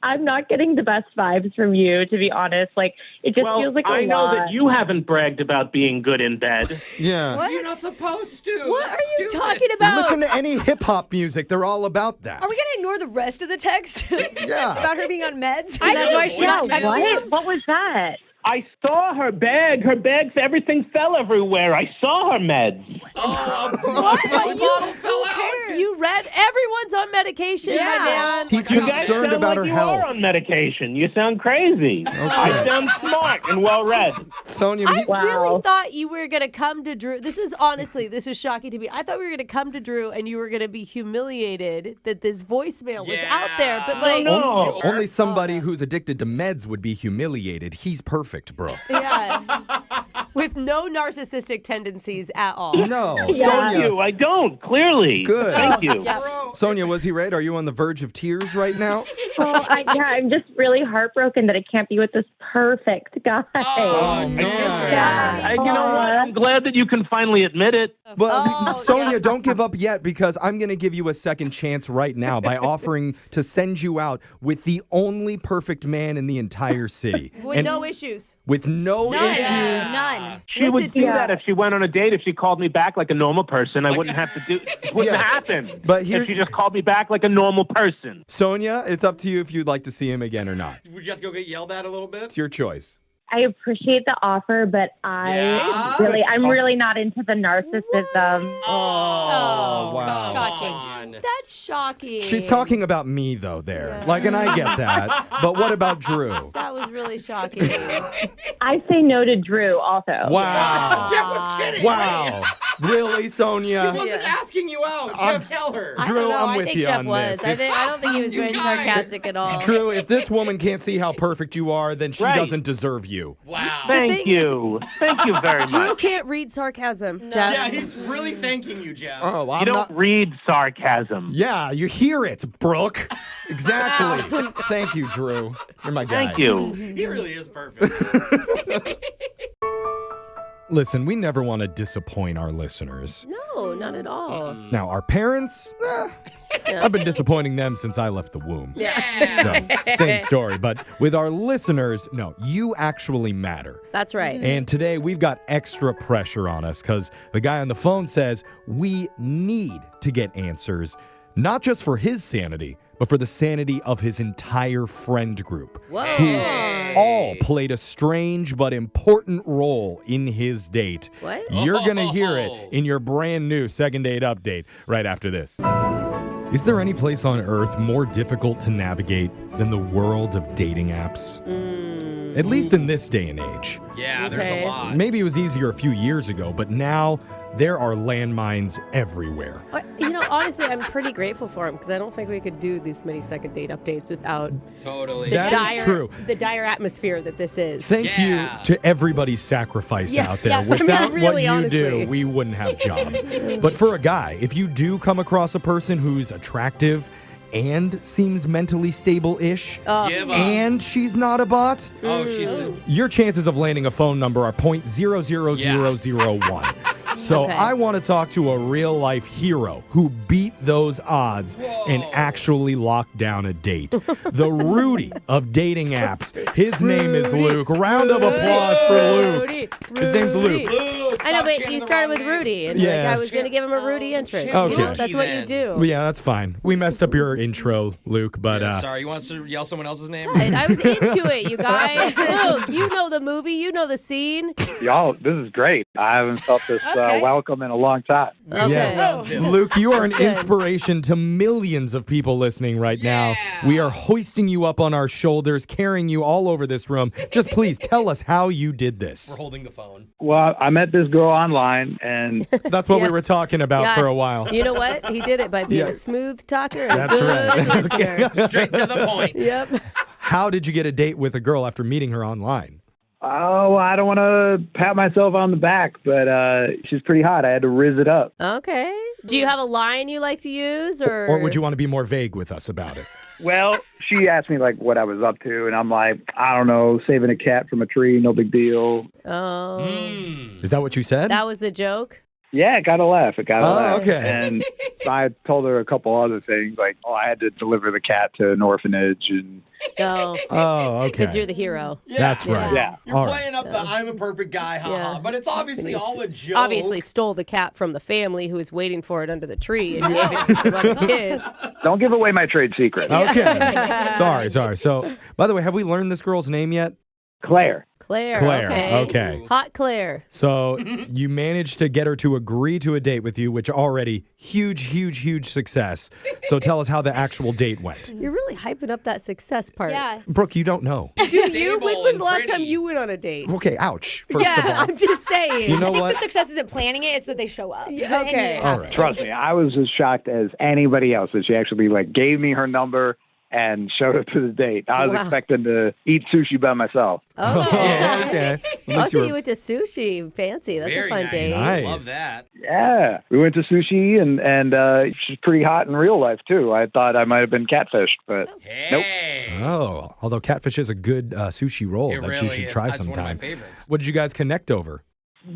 I'm not getting the best vibes from you, to be honest. Like, it just feels like a lot. I know that you haven't bragged about being good in bed. Yeah. What? You're not supposed to. What That's are you stupid. talking about? Listen to any hip hop music. They're all about that. Are we going to ignore the rest of the text? Yeah. About her being on meds? I That's just why she's voiced texting. What was that? I saw her bag. Her bags, everything fell everywhere. I saw her meds. Oh, What? the But bottle fell out. You read everyone's on medication, my man. He's You guys concerned sound about like her you health. are on medication. You sound crazy. I sound smart and well-read. Sonia, I really thought you were going to come to Drew. This is shocking to me. I thought we were going to come to Drew and you were going to be humiliated that this voicemail was out there. But like, only somebody who's addicted to meds would be humiliated. He's perfect, bro. yeah. With no narcissistic tendencies at all. No, Thank Sonia. you. I don't, clearly. Good. Thank you. Sonia, was he right? Are you on the verge of tears right now? I'm just really heartbroken that I can't be with this perfect guy. Oh, man. Yeah. You know what? I'm glad that you can finally admit it. But Sonia, don't give up yet, because I'm going to give you a second chance right now by offering to send you out with the only perfect man in the entire city. With no issues. With no issues. None. She would do that if she went on a date. If she called me back like a normal person, I wouldn't have to do it. Wouldn't happen. But if she just called me back like a normal person. Sonia, it's up to you if you'd like to see him again or not. Would you have to go get yelled at a little bit? It's your choice. I appreciate the offer, but I'm really not into the narcissism. Oh, wow. Shocking. That's shocking. She's talking about me, though, there. Like, and I get that. But what about Drew? That was really shocking. I say no to Drew also. Wow. Jeff was kidding. Wow. Really, Sonia? He wasn't asking you out. Jeff, tell her. Drew, I'm with think you Jeff on was. this. I don't think he was being sarcastic at all. Drew, if this woman can't see how perfect you are, then she doesn't deserve you. Wow. Thank you. Thank you very Drew much. can't read sarcasm, Jeff. Yeah, he's really thanking you, Jeff. Oh, You don't read sarcasm. Yeah, you hear it, Brooke. Exactly. Thank you, Drew. You're my guy. Thank you. He really is perfect. Listen, we never want to disappoint our listeners. No, not at all. Now, our parents, I've been disappointing them since I left the womb. Yeah. So, same story. But with our listeners, no, you actually matter. That's right. And today we've got extra pressure on us because the guy on the phone says we need to get answers, not just for his sanity, but for the sanity of his entire friend group. Whoa. Who all played a strange but important role in his date. What? You're going to hear it in your brand new second date update right after this. Is there any place on earth more difficult to navigate than the world of dating apps? At least in this day and age. Yeah, there's a lot. Maybe it was easier a few years ago, but now there are landmines everywhere. You know, honestly, I'm pretty grateful for him because I don't think we could do these many second date updates without Totally. That is true. The dire atmosphere that this is. Thank you to everybody's sacrifice out there. Yeah, Without really, what you honestly. do, we wouldn't have jobs. But for a guy, if you do come across a person who's attractive and seems mentally stable-ish, Give up. and she's not a bot, Oh, she's a... your chances of landing a phone number are 0.00001. So Okay. I want to talk to a real life hero who beat those odds and actually locked down a date. The Rudy of dating apps. His name is Luke. Round of applause for Luke. His name's Luke. I know, but you started with Rudy, and Yeah. I was going to give him a Rudy entrance. Okay. You know, that's what you do. Yeah, that's fine. We messed up your intro, Luke, but Sorry, you want us to yell someone else's name? I was into it, you guys. Luke, you know the movie, you know the scene. Y'all, this is great. I haven't felt this welcome in a long time. Okay. Yes. Luke, you are an inspiration to millions of people listening right now. We are hoisting you up on our shoulders, carrying you all over this room. Just please tell us how you did this. We're holding the phone. Well, I met this girl online, and that's what we were talking about for a while. You know what? He did it by being Yeah. a smooth talker and That's a good right. listener. Straight to the point. Yep. How did you get a date with a girl after meeting her online? oh, I don't want to pat myself on the back, but she's pretty hot. I had to rizz it up. Okay. Do you have a line you like to use, Or would you want to be more vague with us about it? Well, she asked me like what I was up to, and I'm like, I don't know, saving a cat from a tree, no big deal. Oh. Is that what you said? That was the joke? Yeah, it got a laugh. It got a laugh. okay. And I told her a couple other things, like, oh, I had to deliver the cat to an orphanage, and Oh. Oh, okay. Because you're the hero. That's right. Yeah. You're All right. playing up the I'm a perfect guy, haha. Yeah. But it's obviously You all a joke. Obviously stole the cat from the family who was waiting for it under the tree and gave it to some other kids. don't give away my trade secret. Okay. Sorry. So, by the way, have we learned this girl's name yet? Claire. Claire. Okay. Hot Claire. So you managed to get her to agree to a date with you, which already huge success. So tell us how the actual date went. You're really hyping up that success part. Yeah. Brooke, you don't know. Do you? When was and the last time pretty. you went on a date? Okay, ouch. First yeah, of all. I'm just saying. You know I think what? the success isn't planning it; it's that they show up. Yeah, okay. All right. Trust me, I was as shocked as anybody else that she actually like gave me her number and showed up to the date. I was Wow. expecting to eat sushi by myself. Okay. Okay. At Oh, least so you you were- went to sushi. Fancy. That's Very a fun nice. date. Nice. Love that. Yeah, we went to sushi, and she's pretty hot in real life too. I thought I might have been catfished, but Hey. Oh, although catfish is a good sushi roll It that really you should is. try That's sometime. one of my favorites. What did you guys connect over?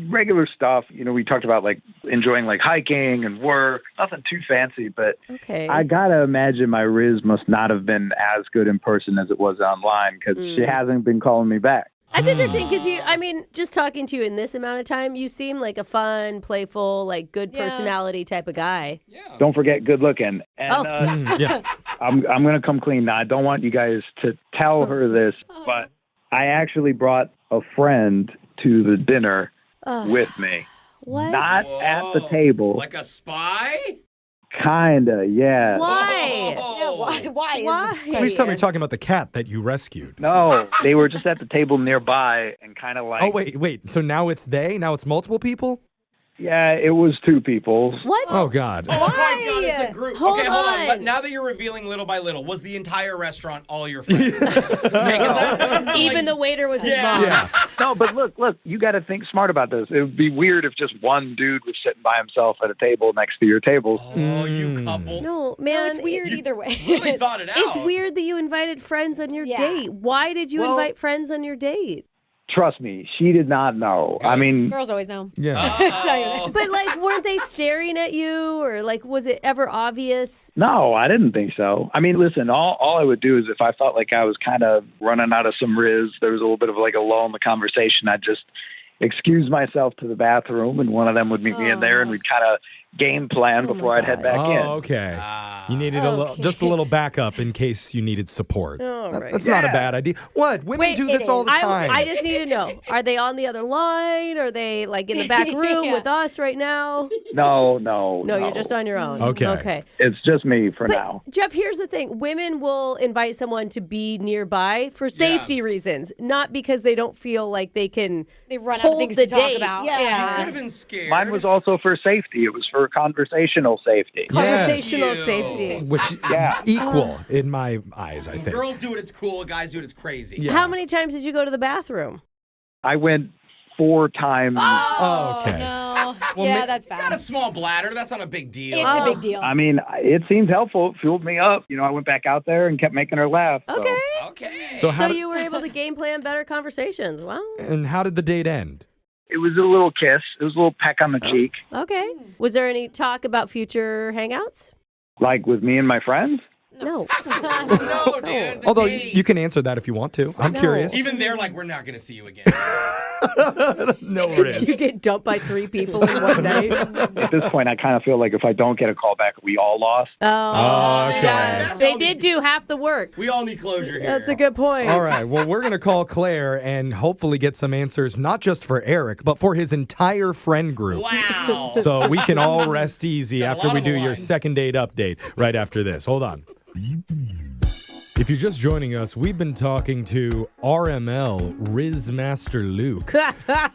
regular stuff. You know, we talked about like enjoying like hiking and work. Nothing too fancy, but Okay. I gotta imagine my Riz must not have been as good in person as it was online because she hasn't been calling me back. That's interesting because I mean, just talking to you in this amount of time, you seem like a fun, playful, like good personality type of guy. Don't forget good looking. And yeah. I'm gonna come clean now. I don't want you guys to tell her this, but I actually brought a friend to the dinner with me. What? Not at the table. Like a spy? Kinda, yeah. Why? Yeah, why? Why? Please tell me you're talking about the cat that you rescued. No, they were just at the table nearby and kind of like. Oh, wait. So now it's they? Now it's multiple people? Yeah, it was two people. What? Oh, God. Oh my God, it's a group. Hold okay, hold on. on. But now that you're revealing little by little, was the entire restaurant all your friends? Even the waiter was his mom. Yeah. No, but look, you got to think smart about this. It would be weird if just one dude was sitting by himself at a table next to your table. Oh, you couple. No, man. No, it's weird either way. Really thought it out. It's weird that you invited friends on your date. Why did you invite friends on your date? Trust me, she did not know. I mean, Girls always know. Yeah. Tell you that. But like, weren't they staring at you, or like, was it ever obvious? no, I didn't think so. I mean, listen, all I would do is if I felt like I was kind of running out of some Riz, there was a little bit of like a lull in the conversation, I'd just excuse myself to the bathroom and one of them would meet me in there and we'd kind of game plan before I'd head back in. Oh, okay. You needed just a little backup in case you needed support. All right. That's not a bad idea. What? Women do this all the time. I just need to know: are they on the other line? Are they like in the back room with us right now? No, you're just on your own. Okay. Okay. It's just me for But now. Jeff, here's the thing: women will invite someone to be nearby for safety reasons, not because they don't feel like they can. They run out of hold things the to talk date. about. Yeah. Could have been scared. Mine was also for safety. It was for conversational safety. Conversational Yes. safety. Which is equal in my eyes, I think. Girls do it, it's cool. Guys do it, it's crazy. Yeah. How many times did you go to the bathroom? I went 4 times. Oh, okay. No. Well, yeah, that's You got bad. a small bladder. That's not a big deal. It's a big deal. I mean, it seemed helpful. It fueled me up. You know, I went back out there and kept making her laugh. So. Okay. Okay. So So you were able to game plan better conversations. Wow. and how did the date end? It was a little kiss. It was a little peck on the cheek. Okay. Was there any talk about future hangouts? Like with me and my friends? No. No, dude. Although you can answer that if you want to. I'm curious. Even they're like, we're not going to see you again. No risk. You get dumped by 3 people in one night. At this point, I kind of feel like if I don't get a call back, we all lost. Oh, okay. yeah. They did do half the work. We all need closure here. That's a good point. All right. Well, we're going to call Claire and hopefully get some answers, not just for Eric, but for his entire friend group. Wow. So we can all rest easy Got a after lot we on do the your line. second date update right after this. Hold on. If you're just joining us, we've been talking to RML Riz Master Luke,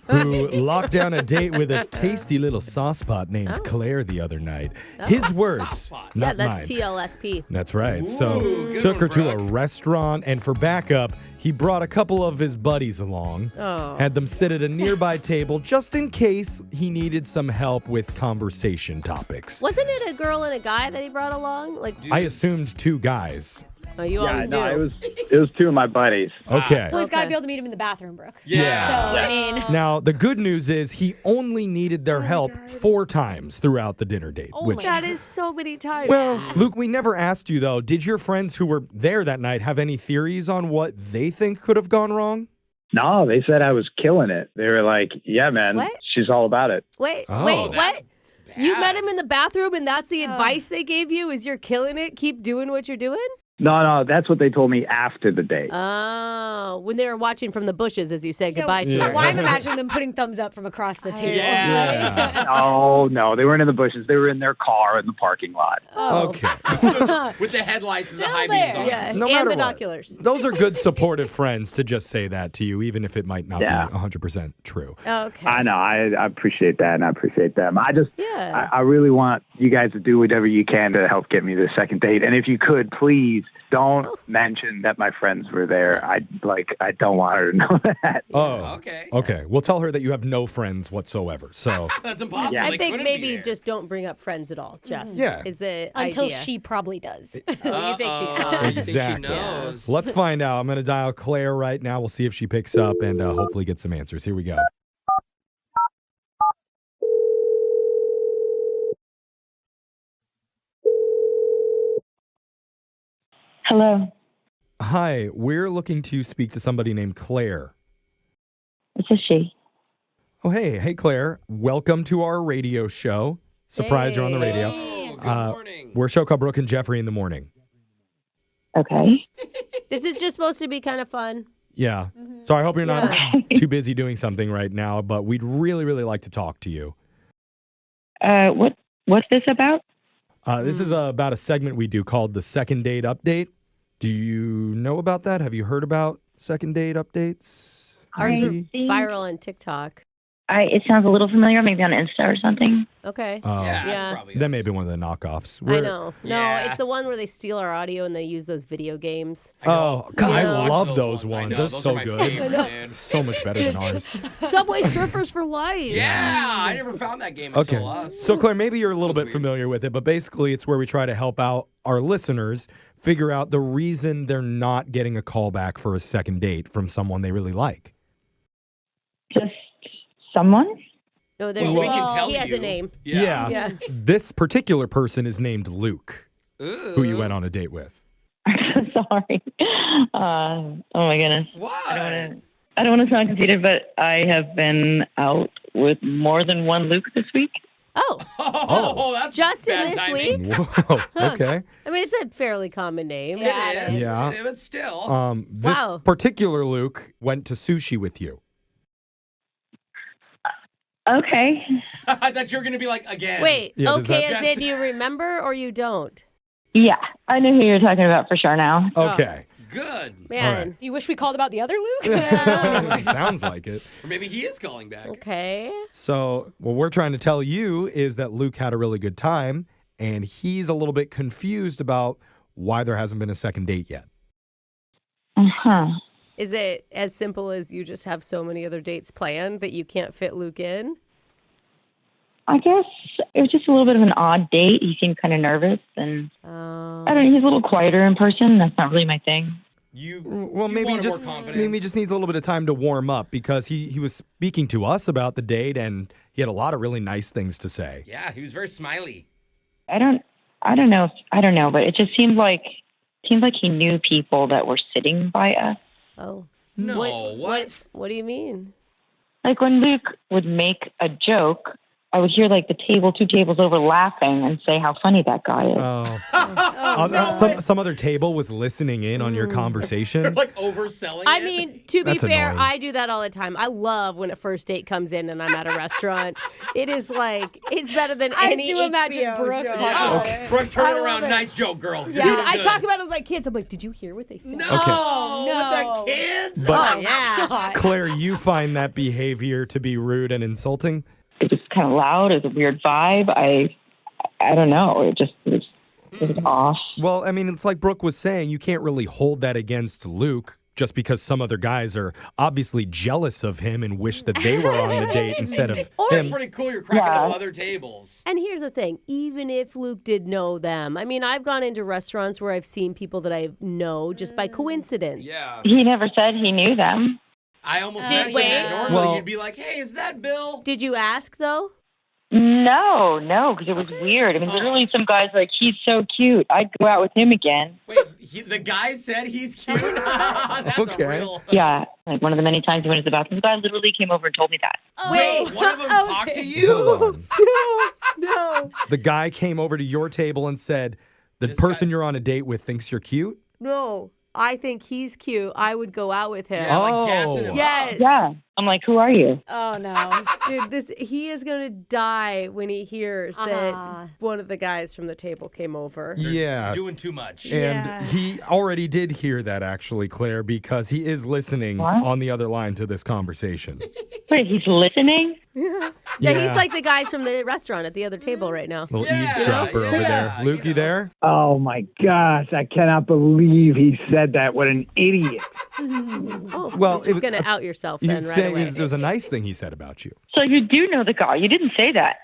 who locked down a date with a tasty little saucepot named Claire the other night. His words, Yeah, not that's mine. TLSP. That's right. So good took her one, to a Brooke. restaurant, and for backup, he brought a couple of his buddies along. Oh. Had them sit at a nearby table just in case he needed some help with conversation topics. Wasn't it a girl and a guy that he brought along? Like, I assumed 2 guys. oh, you always do. it was 2 of my buddies. Okay. Well, he's got to Okay. be able to meet him in the bathroom, Brooke. Yeah. So, I mean, Now, the good news is he only needed their help 4 times throughout the dinner date. Oh which, my That is so many times. well, Luke, we never asked you, though. Did your friends who were there that night have any theories on what they think could have gone wrong? No, they said I was killing it. They were like, yeah, man, What? she's all about it. Wait, Oh. wait, That's what? You bad. met him in the bathroom and that's the advice they gave you is you're killing it, keep doing what you're doing? No, that's what they told me after the date. Oh, when they were watching from the bushes as you said goodbye to Yeah. her. well, I'm imagining them putting thumbs up from across the table. Yeah. No, they weren't in the bushes. They were in their car in the parking lot. Oh. Okay. With the headlights and the Still high beams there. on. Yeah, No and matter what. binoculars. Those are good supportive friends to just say that to you, even if it might not Yeah. be 100% true. Okay. I know. I appreciate that, and I appreciate them. Yeah. I really want you guys to do whatever you can to help get me the second date. And if you could, please don't mention that my friends were there. Yes. I don't want her to know that. Oh, Okay. okay. We'll tell her that you have no friends whatsoever. So, That's impossible. I They think couldn't be maybe there. just don't bring up friends at all, Jeff. Yeah. Is the Until idea. she probably does. Oh, you think she saw You it. think Exactly. she knows. let's find out. I'm going to dial Claire right now. We'll see if she picks up and hopefully get some answers. Here we go. Hello, Hi, we're looking to speak to somebody named Claire. this is she. Oh, hey, Claire. Welcome to our radio show. Surprise, you're on the radio. Oh, good morning. We're a show called Brooke and Jeffrey in the morning. Okay. This is just supposed to be kind of fun. Yeah. So I hope you're not too busy doing something right now, but we'd really, really like to talk to you. What's this about? This is about a segment we do called the Second Date Update. Do you know about that? Have you heard about Second Date Updates? Ours were Maybe? viral on TikTok. It sounds a little familiar, maybe on Insta or something. Okay. Oh, Yeah, that's Yeah. probably that us. may be one of the knockoffs. I know. No, Yeah. it's the one where they steal our audio and they use those video games. Oh, God, Yeah. I Watch love those I ones. know, They're those so are my good. favorite, man. So much better than ours. Subway Surfers for Life. Yeah, I never found that game Okay. until us. So, Claire, maybe you're a little bit weird. familiar with it, but basically it's where we try to help out our listeners figure out the reason they're not getting a call back for a second date from someone they really like. Just someone? No, there's Well, we can tell he has you. a name. Yeah. Yeah. This particular person is named Luke, Ooh. who you went on a date with. I'm so sorry. Oh my goodness. Why? I don't want to sound conceited, but I have been out with more than one Luke this week. Oh, Oh, that's just in bad this timing. week? Whoa. Okay. I mean, it's a fairly common name. Yeah, it is. Yeah. But still. This Wow. particular Luke went to sushi with you. Okay. I thought you were going to be like, again. Wait, Yeah, does okay, that- as in you remember or you don't? Yeah, I know who you're talking about for sure now. Okay. Good. Man. Do you wish we called about the other Luke? Sounds like it. Or maybe he is calling back. Okay. So, what we're trying to tell you is that Luke had a really good time, and he's a little bit confused about why there hasn't been a second date yet. Uh-huh. Is it as simple as you just have so many other dates planned that you can't fit Luke in? I guess it was just a little bit of an odd date. He seemed kind of nervous, and I don't know, he's a little quieter in person. That's not really my thing. Well, you maybe wanted just more confidence. maybe just needs a little bit of time to warm up because he was speaking to us about the date and he had a lot of really nice things to say. Yeah, he was very smiley. I don't know, but it just seemed like he knew people that were sitting by us. Oh. No, What do you mean? Like when Luke would make a joke, I would hear like the two tables over laughing and say how funny that guy is. Some other table was listening in on your conversation. Like overselling I it. mean, to be That's fair, annoying. I do that all the time. I love when a first date comes in and I'm at a restaurant. It is like, it's better than I any do imagine HBO Brooke show. talking about it. Brooke, turn I it love around. it. Nice joke, girl. Dude, You're doing I good. talk about it with my kids. I'm like, did you hear what they said? No, No. with the kids. But- Oh, yeah. Claire, you find that behavior to be rude and insulting? It was kind of loud. It was a weird vibe. I don't know. It was off. Well, I mean, it's like Brooke was saying, you can't really hold that against Luke just because some other guys are obviously jealous of him and wish that they were on the date instead of It's him. pretty cool. You're cracking up other tables. And here's the thing, even if Luke did know them, I mean, I've gone into restaurants where I've seen people that I know just by coincidence. Yeah. He never said he knew them. I almost Did mentioned that. wait. Normally, Well- you'd be like, hey, is that Bill? Did you ask, though? No, because it was weird. I mean, literally, some guys like, he's so cute. I'd go out with him again. Wait, the guy said he's cute? That's Okay. a real... Yeah, like one of the many times he went to the bathroom, the guy literally came over and told me that. Wait, one of them talked to you? Hold on. No. The guy came over to your table and said, the This person guy- you're on a date with thinks you're cute? No. I think he's cute. I would go out with him. Yeah, like Oh. gassing him Yes. up. Yeah. I'm like, who are you? Oh no. Dude, he is going to die when he hears that one of the guys from the table came over. Yeah. Doing too much. And Yeah. he already did hear that, actually, Claire, because he is listening What? on the other line to this conversation. Wait, he's listening? Yeah, Yeah. he's like the guys from the restaurant at the other table right now. Little Yeah, eavesdropper over yeah, there. Luke, you there? Oh my gosh, I cannot believe he said that. What an idiot. Oh, Well, you're it just was- going to out yourself You then right say away. it was a nice thing he said about you. So you do know the guy. You didn't say that.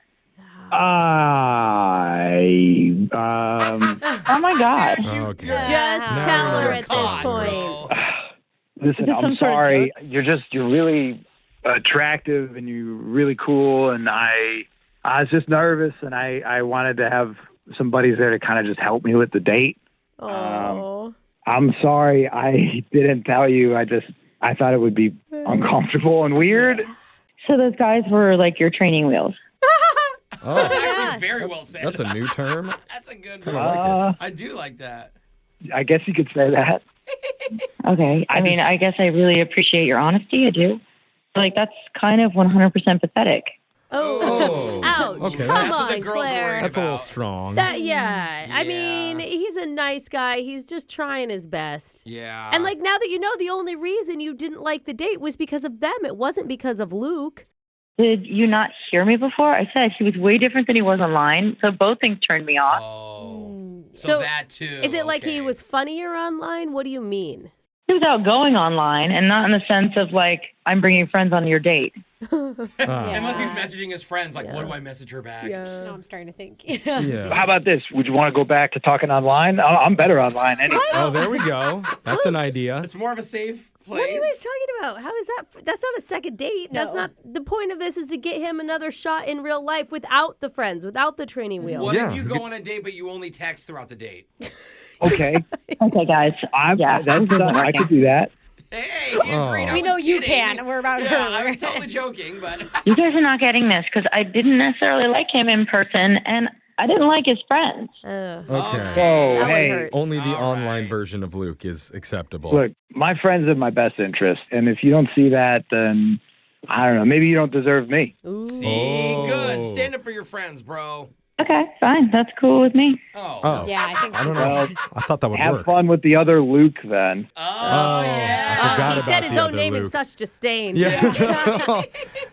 Oh my God. Okay. Just Now tell you're her gonna at stop, this bro. point. Listen, Is this I'm some sort of sorry. You're really attractive and you're really cool. And I was just nervous and I wanted to have some buddies there to kind of just help me with the date. Oh. I'm sorry I didn't tell you. I thought it would be uncomfortable and weird. So those guys were like your training wheels. Oh, That's actually very well said. that's a new term. That's a good Kinda one. like it. I do like that. I guess you could say that. Okay. I mean, I guess I really appreciate your honesty. I do. Like, that's kind of 100% pathetic. Oh. Ouch. Okay, Come that's- on, That's what the girls Claire. worried That's a little about. strong. Yeah. I Yeah. mean, he's a nice guy. He's just trying his best. Yeah. And like now that you know, the only reason you didn't like the date was because of them. It wasn't because of Luke. Did you not hear me before? I said he was way different than he was online. So both things turned me off. Oh. So, So, that too. Is it like he okay. was funnier online? What do you mean? He was outgoing online and not in the sense of like, I'm bringing friends on your date. Unless he's messaging his friends, like, what do I message her back? No, I'm starting to think. Yeah. How about this? Would you want to go back to talking online? I'm better online anyway. Oh, there we go. That's an idea. It's more of a safe place. What are you guys talking about? How is that? That's not a second date. That's No. not the point of this. Is to get him another shot in real life without the friends, without the training wheel. What Yeah. if you go on a date but you only text throughout the date? Okay. Okay, guys. I could do that. Hey, he agreed. I We was know you kidding. can. We're about Yeah, I her. was totally joking, but You guys are not getting this because I didn't necessarily like him in person and I didn't like his friends. Okay. Whoa, That one hey. hurts. Only the All online right. version of Luke is acceptable. Look, my friends have my best interest, and if you don't see that, then I don't know. Maybe you don't deserve me. see, good. Oh. Stand up for your friends, bro. Okay, fine. That's cool with me. Oh. Oh. Yeah, I think I don't Well, know. I thought that would Have work. fun with the other Luke then. Oh, yeah. I forgot He about said his the own other name in Luke. such disdain. Yeah.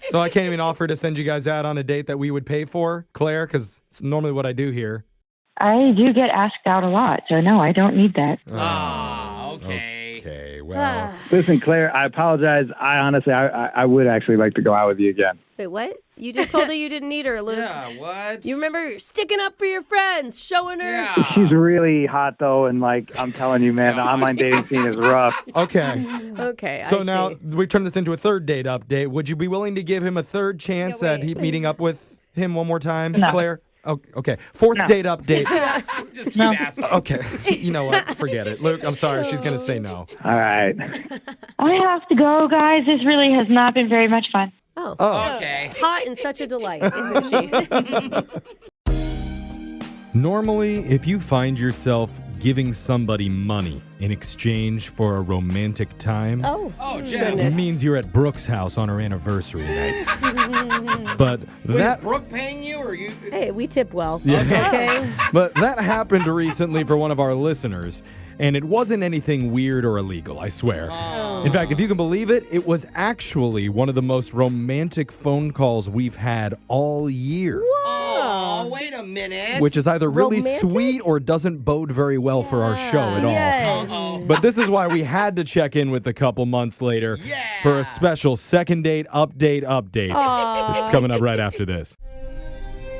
So I can't even offer to send you guys out on a date that we would pay for, Claire, because it's normally what I do here. I do get asked out a lot, so no, I don't need that. Ah, okay. Okay. Well, no. Listen, Claire, I apologize. I honestly, I would actually like to go out with you again. Wait, what? You just told her you didn't need her, Luke. Yeah, what? You remember sticking up for your friends, showing her. Yeah. She's really hot, though, and I'm telling you, man, the online dating scene is rough. Okay. Okay. So I now see. we've turned this into a third date update. Would you be willing to give him a third chance at meeting up with him one more time, Claire? Oh, okay. Fourth date update. Just keep asking. Okay. You know what? Forget it. Luke, I'm sorry. She's going to say no. All right. I have to go, guys. This really has not been very much fun. Oh. Okay. Hot and such a delight, isn't she? Normally, if you find yourself giving somebody money in exchange for a romantic time, Oh, it Jeff. means you're at Brooke's house on her anniversary night. But Wait, that is Brooke paying you or you? Hey, we tip well. Yeah. Okay. But that happened recently for one of our listeners, and it wasn't anything weird or illegal, I swear. In fact, if you can believe it, it was actually one of the most romantic phone calls we've had all year. Oh, wait a minute. Which is either really Romantic? sweet or doesn't bode very well for our show at all. Yes. But this is why we had to check in with a couple months later for a special second date update. Aw. It's coming up right after this.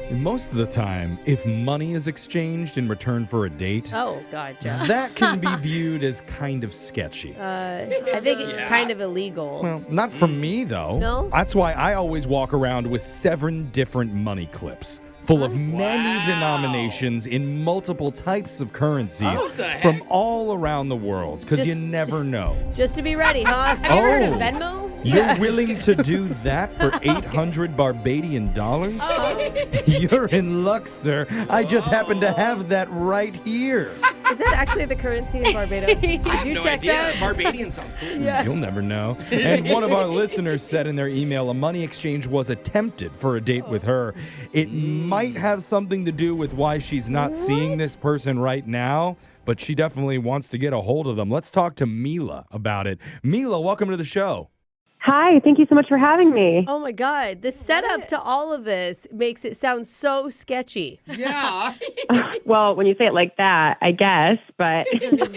Most of the time, if money is exchanged in return for a date, Oh, God, Jeff. that can be viewed as kind of sketchy. I think it's kind of illegal. Well, not from me, though. No? That's why I always walk around with 7 different money clips full of many denominations in multiple types of currencies What the heck? from all around the world, because you Just- never know. Just to be ready, huh? Have you heard of Oh. Venmo? You're willing to do that for 800 Barbadian dollars? Oh. You're in luck, sir. I just happen to have that right here. Is that actually the currency in Barbados? Did I have you no check idea. that? Barbadian sounds cool. Yeah. You'll never know. And one of our listeners said in their email a money exchange was attempted for a date with her. It might have something to do with why she's not seeing this person right now, but she definitely wants to get a hold of them. Let's talk to Mila about it. Mila, welcome to the show. Hi, thank you so much for having me. Oh my God. The setup to all of this makes it sound so sketchy. Yeah. Well, when you say it like that, I guess, but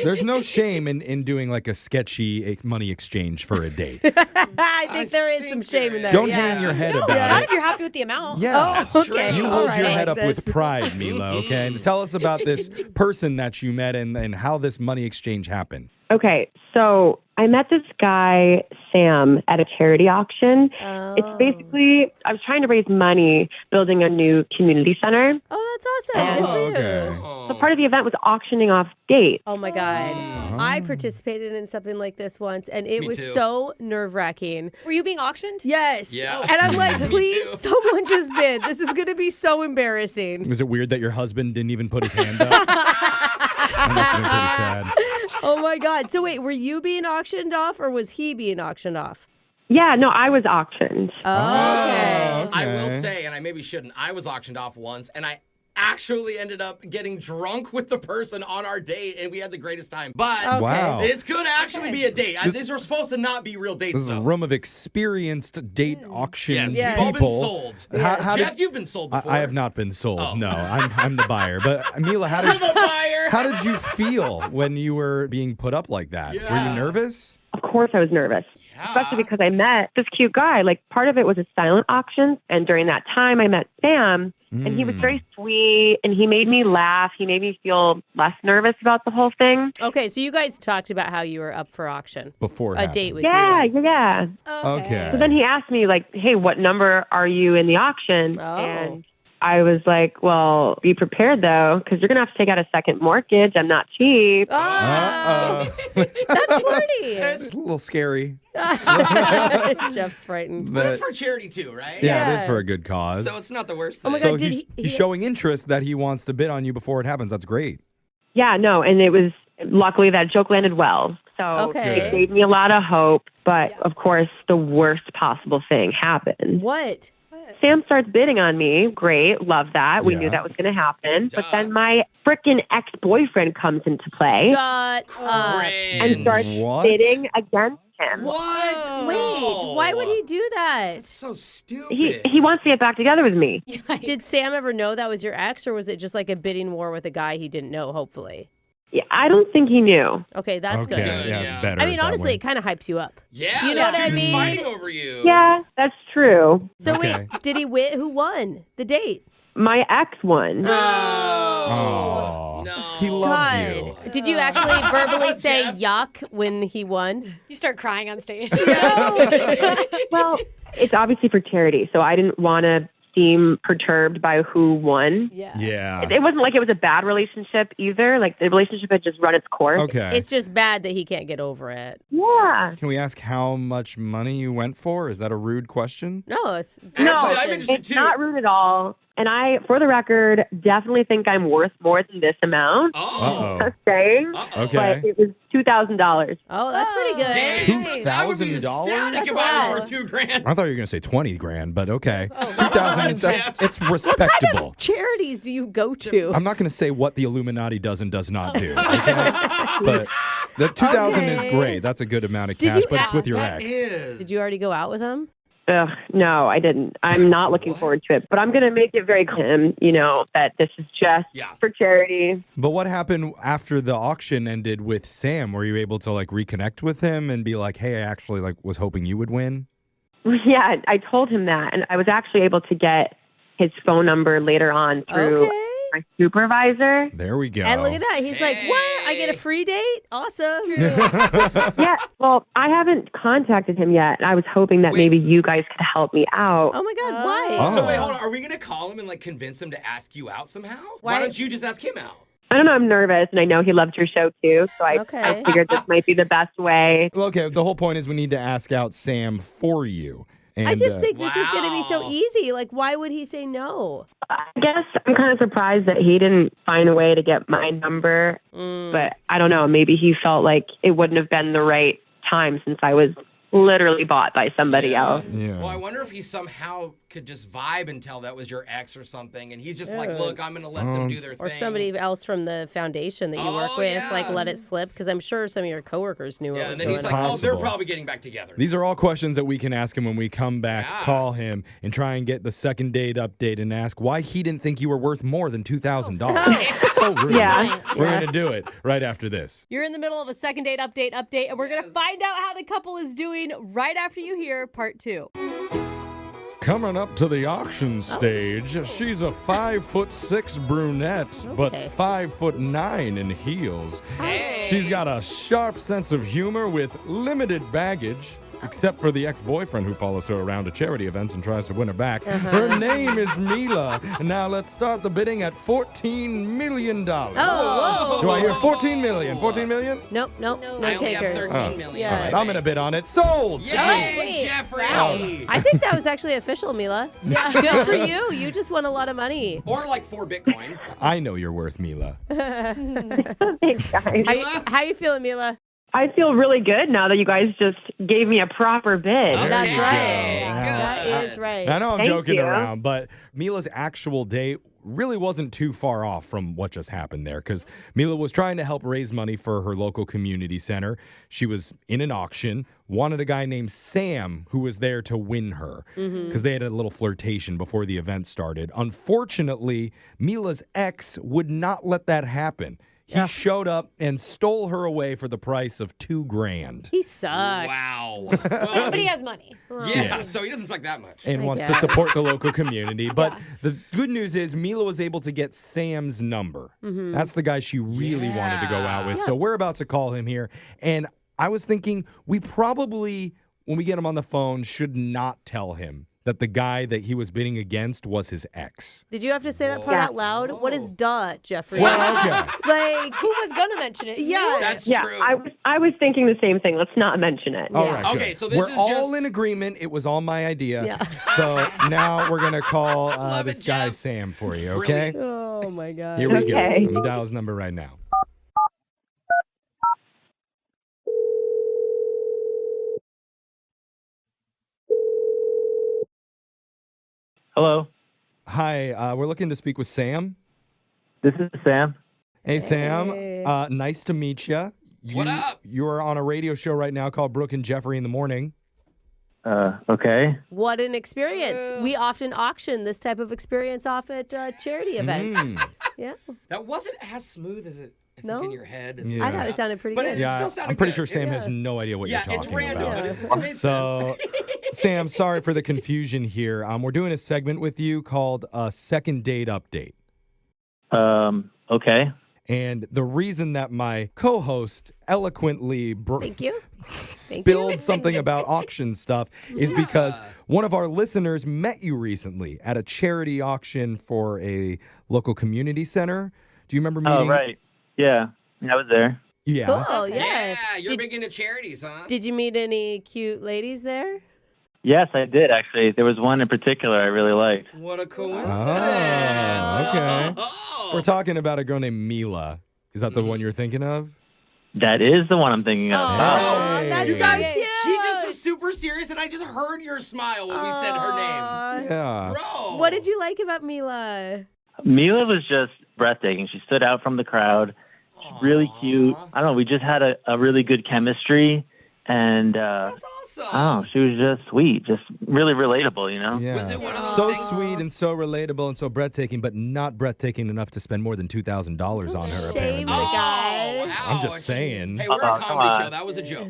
There's no shame in doing like a sketchy money exchange for a date. I think there is some shame in that. Don't yeah. hang your head Not about if it. you're happy with the amount. Yeah, Oh, okay. you All hold right, your head up Alexis. with pride, Mila, okay? And tell us about this person that you met and how this money exchange happened. okay. So I met this guy, Sam, at a charity auction. Oh. It's basically, I was trying to raise money building a new community center. Oh, that's awesome. Good for you. So part of the event was auctioning off dates. Oh my God. I participated in something like this once and it Me was too. so nerve wracking. Were you being auctioned? Yes. Yeah. And I'm like, Me please, too. someone just bid. This is going to be so embarrassing. Was it weird that your husband didn't even put his hand up? That must have been pretty sad. Oh my God. So wait, were you being auctioned off or was he being auctioned off? Yeah, no, I was auctioned. Oh, okay. I will say, and I maybe shouldn't, I was auctioned off once, and I actually ended up getting drunk with the person on our date, and we had the greatest time. But Okay. Wow. this could actually be a date. These were supposed to not be real dates, This is a though. room of experienced date auction Yes, Yes. you've all been people. sold. How Jeff, did- you've been sold before. I have not been sold. Oh. No, I'm the buyer. But Mila, how You're did the buyer. how did you feel when you were being put up like that? Were Yeah. you nervous? Of course I was nervous. Especially because I met this cute guy. Like, part of it was a silent auction. And during that time, I met Sam. And he was very sweet. And he made me laugh. He made me feel less nervous about the whole thing. Okay, so you guys talked about how you were up for auction. Before A date with Yeah, you guys. yeah. Okay. So then he asked me, like, hey, what number are you in the auction? Oh. And I was like, well, be prepared, though, because you're going to have to take out a second mortgage. I'm not cheap. Oh, that's funny. It's a little scary. Jeff's frightened. But it's But for charity, too, right? yeah, it is for a good cause. So it's not the worst Oh thing. my So God, did he's he- showing interest that he wants to bid on you before it happens. That's great. Yeah, no, and it was luckily that joke landed well. So Okay. it gave me a lot of hope. But, of course, the worst possible thing happened. What? Sam starts bidding on me. Great. Love that. We Yeah. knew that was going to happen. But Duh. then my frickin' ex-boyfriend comes into play Shut up. and starts What? bidding against him. What? Wait, why would he do that? That's so stupid. He wants to get back together with me. Did Sam ever know that was your ex, or was it just like a bidding war with a guy he didn't know, hopefully? Yeah, I don't think he knew. Okay, that's Okay, good. yeah, it's better. I mean, that honestly, way. it kind of hypes you up. Yeah, You know what I dude's mean? fighting over you. Yeah, that's true. So Okay. wait, did he win? Who won the date? My ex won. Oh, No. he loves God. you. Did you actually verbally say yuck when he won? You start crying on stage. Well, it's obviously for charity, so I didn't want to seem perturbed by who won. Yeah. Yeah. It wasn't like it was a bad relationship either. Like the relationship had just run its course. Okay. It's just bad that he can't get over it. Yeah. Can we ask how much money you went for? Is that a rude question? No, it's No, Actually, I'm interested it's too. not rude at all. And I, for the record, definitely think I'm worth more than this amount. Oh. Just saying. Okay. But it was $2,000. Oh, that's pretty good. Dang. I would be $2,000? ecstatic if I was for $2,000. I thought you were gonna say 20 grand, but okay. Oh, 2,000 is it's respectable. Charities do you go to? I'm not gonna say what the Illuminati does and does not do. Okay? But the 2,000 is Okay. great. That's a good amount of Did cash, you but it's with your That ex. is. Did you already go out with him? Ugh, no, I didn't. I'm not looking forward to it. But I'm going to make it very clear, that this is just for charity. But what happened after the auction ended with Sam? Were you able to reconnect with him and be like, "Hey, I actually was hoping you would win"? Yeah, I told him that. And I was actually able to get his phone number later on through my supervisor. There we go. And look at that. He's like, what? I get a free date? Awesome. Yeah, well, I haven't contacted him yet. I was hoping that maybe you guys could help me out. Oh, my God. Why? So wait, hold on. Are we going to call him and convince him to ask you out somehow? Why don't you just ask him out? I don't know. I'm nervous, and I know he loved your show, too. So I figured this might be the best way. Well, okay, the whole point is we need to ask out Sam for you. And, I just think this is going to be so easy. Like, why would he say no? I guess I'm kind of surprised that he didn't find a way to get my number. But I don't know. Maybe he felt like it wouldn't have been the right time since I was literally bought by somebody else. Well, I wonder if he somehow could just vibe and tell that was your ex or something, and he's just like, look, I'm going to let them do their thing. Or somebody else from the foundation that you work with, let it slip, because I'm sure some of your coworkers knew what was and then going he's like, on. oh, they're probably getting back together. These are all questions that we can ask him when we come back, call him, and try and get the second date update and ask why he didn't think you were worth more than $2,000. So rude. Yeah. We're going to do it right after this. You're in the middle of a second date update, and we're going to find out how the couple is doing right after you hear part 2. Coming up to the auction stage, she's a 5'6" brunette, but 5'9" in heels. She's got a sharp sense of humor with limited baggage, except for the ex-boyfriend who follows her around to charity events and tries to win her back. Her name is Mila. Now let's start the bidding at $14 million. Oh, whoa. Do I hear 14 million? 14 million? Nope, no I only have takers. 13 million. Yeah. All right, I'm going to bid on it. Sold! Yay, Jeffrey! I think that was actually official, Mila. Yeah. Good for you. You just won a lot of money. Or 4 Bitcoin. I know you're worth, Mila. Thanks, guys. How you feeling, Mila? I feel really good now that you guys just gave me a proper bid. That's you right. go. That is right. I know I'm Thank joking you. around, but Mila's actual date really wasn't too far off from what just happened there because Mila was trying to help raise money for her local community center. She was in an auction, wanted a guy named Sam who was there to win her because they had a little flirtation before the event started. Unfortunately, Mila's ex would not let that happen. He showed up and stole her away for the price of $2,000. He sucks. Wow. But he has money. Yeah, so he doesn't suck that much. And I wants guess. to support the local community. But the good news is Mila was able to get Sam's number. That's the guy she really wanted to go out with. So we're about to call him here. And I was thinking we probably, when we get him on the phone, should not tell him that the guy that he was bidding against was his ex. Did you have to say that part out loud? What is duh, Jeffrey? Well, okay. Like, Who was going to mention it? yeah. That's Yeah, true. I was thinking the same thing. Let's not mention it. All right, Okay, good. so this we're is all just- in agreement. It was all my idea. Yeah. So now we're going to call Love this it, guy Jeff. Sam for you, okay? Oh, my God. Here we go. Okay. I'm dial his number right now. Hello, Hi, we're looking to speak with Sam. this is Sam. Hey, Sam. Hey. Nice to meet you. What up? You are on a radio show right now called Brooke and Jeffrey in the Morning. Okay. What an experience. We often auction this type of experience off at charity events. Yeah. That wasn't as smooth as it. I think in your head. Yeah. I thought it sounded pretty But good. it still sounded I'm pretty good. sure Sam has no idea what you're talking it's random. about. But it made So, Sam, sorry for the confusion here. We're doing a segment with you called a second date update. Okay. And the reason that my co-host eloquently Thank you. spilled something about auction stuff is because one of our listeners met you recently at a charity auction for a local community center. Do you remember meeting? Oh, right. Yeah. I was there. Yeah. Cool, yeah. Yeah, you're big into charities, huh? Did you meet any cute ladies there? Yes, I did, actually. There was one in particular I really liked. What a coincidence. Oh, okay. We're talking about a girl named Mila. Is that the one you're thinking of? That is the one I'm thinking of. Oh, that's so cute. He just was super serious, and I just heard your smile when we said her name. Yeah. Bro. What did you like about Mila? Mila was just breathtaking. She stood out from the crowd. She's really cute. I don't know. We just had a really good chemistry. And That's awesome. oh, she was just sweet, just really relatable, you know? Yeah. Was it one of those So things- sweet and so relatable and so breathtaking, but not breathtaking enough to spend more than $2,000 on her, Shame apparently. the guy. I'm just saying. Hey, we're Oh, a come comedy on. show. That was a joke.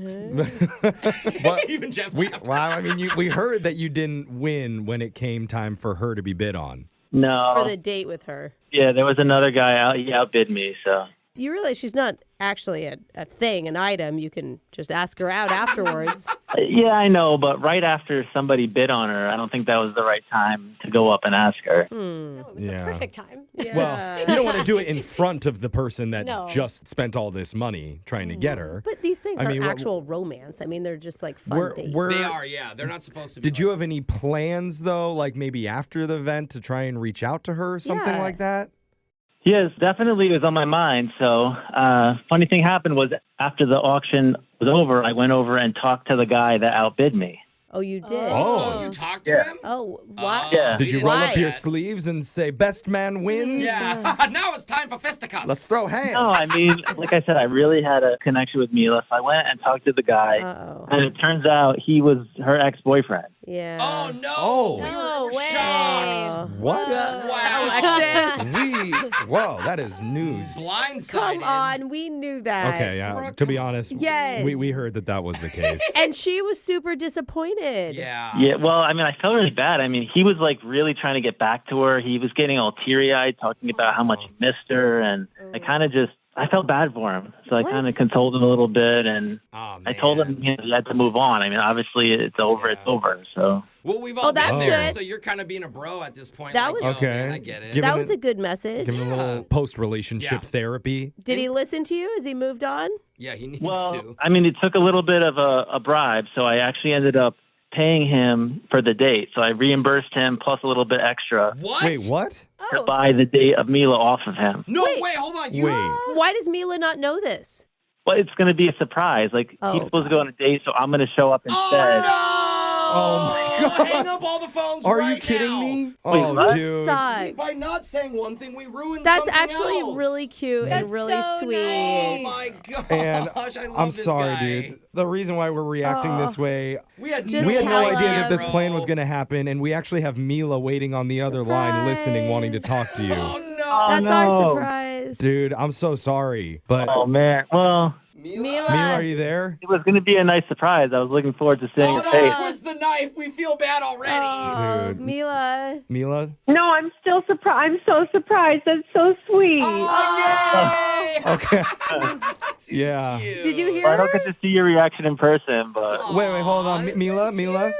But Even Jeff we, laughed. well, I mean, we heard that you didn't win when it came time for her to be bid on. No. For the date with her. Yeah, there was another guy out. He outbid me, so. You realize she's not actually a thing, an item. You can just ask her out afterwards. Yeah, I know, but right after somebody bid on her, I don't think that was the right time to go up and ask her. No, it was Yeah. the perfect time. Well, you don't want to do it in front of the person that No. just spent all this money trying to get her. But these things I aren't mean, what- actual romance. I mean, they're just like fun We're- dates. we're- They are, yeah. They're not supposed to be. Did you have any plans, though, like maybe after the event to try and reach out to her or something Yeah. like that? Yes, definitely it was on my mind. So, funny thing happened was after the auction was over, I went over and talked to the guy that outbid me. Oh, you did? Oh. You talked to him? Oh, what? Yeah. Did you didn't roll do up your that. sleeves and say, best man wins? Yeah. Now it's time for fisticuffs. Let's throw hands. No, I mean, like I said, I really had a connection with Mila. So I went and talked to the guy, Uh-oh. and it turns out he was her ex-boyfriend. Yeah. Oh, no. Oh. We were way. shocked. What? Wow. Whoa, that is news. Blindsided. Come on, we knew that. Okay, yeah. To be honest, Yes. we heard that was the case. And she was super disappointed. Yeah. Yeah, well, I mean, I felt really bad. I mean, he was like really trying to get back to her. He was getting all teary-eyed, talking about how much he missed her, and I felt bad for him. So I What? kind of consoled him a little bit, and Oh, I told him he had to move on. I mean, obviously it's over, it's over. So Well, we've all Oh, been that's there, good. so you're kind of being a bro at this point. That like, was- oh, man, Okay. I get it. Give That him was a good message. Give him a little post-relationship Yeah. therapy. Did he listen to you? Has he moved on? Yeah, he needs well, to. I mean, it took a little bit of a bribe, so I actually ended up paying him for the date. So I reimbursed him plus a little bit extra What? Wait, what? to buy the date of Mila off of him. No, Wait. wait, hold on. You Wait. Why does Mila not know this? But it's going to be a surprise. Like, Oh, he's supposed to go on a date, so I'm going to show up instead. Oh, my God. Hang up all the phones Are right you kidding now. me? what? Oh, dude. Suck. By not saying one thing, we ruined That's something actually else. really cute and That's really so sweet. Oh, nice. my gosh. And I love I'm this sorry, guy. dude. The reason why we're reacting this way, We had Just we had no tell idea him. that this plan was going to happen, and we actually have Mila waiting on the other line listening, wanting to talk to you. Oh, no. That's no. our surprise. Dude, I'm so sorry. But Oh, man. Well, Mila. Mila, are you there? it was going to be a nice surprise. I was looking forward to seeing Oh, her face. no, twist the knife. We feel bad already. Oh, Dude. Mila. Mila? No, I'm still surprised. I'm so surprised. That's so sweet. Oh, yay! Okay. Yeah. Did you hear Well, I don't her? get to see your reaction in person, but Wait, hold on. this is Mila, Mila?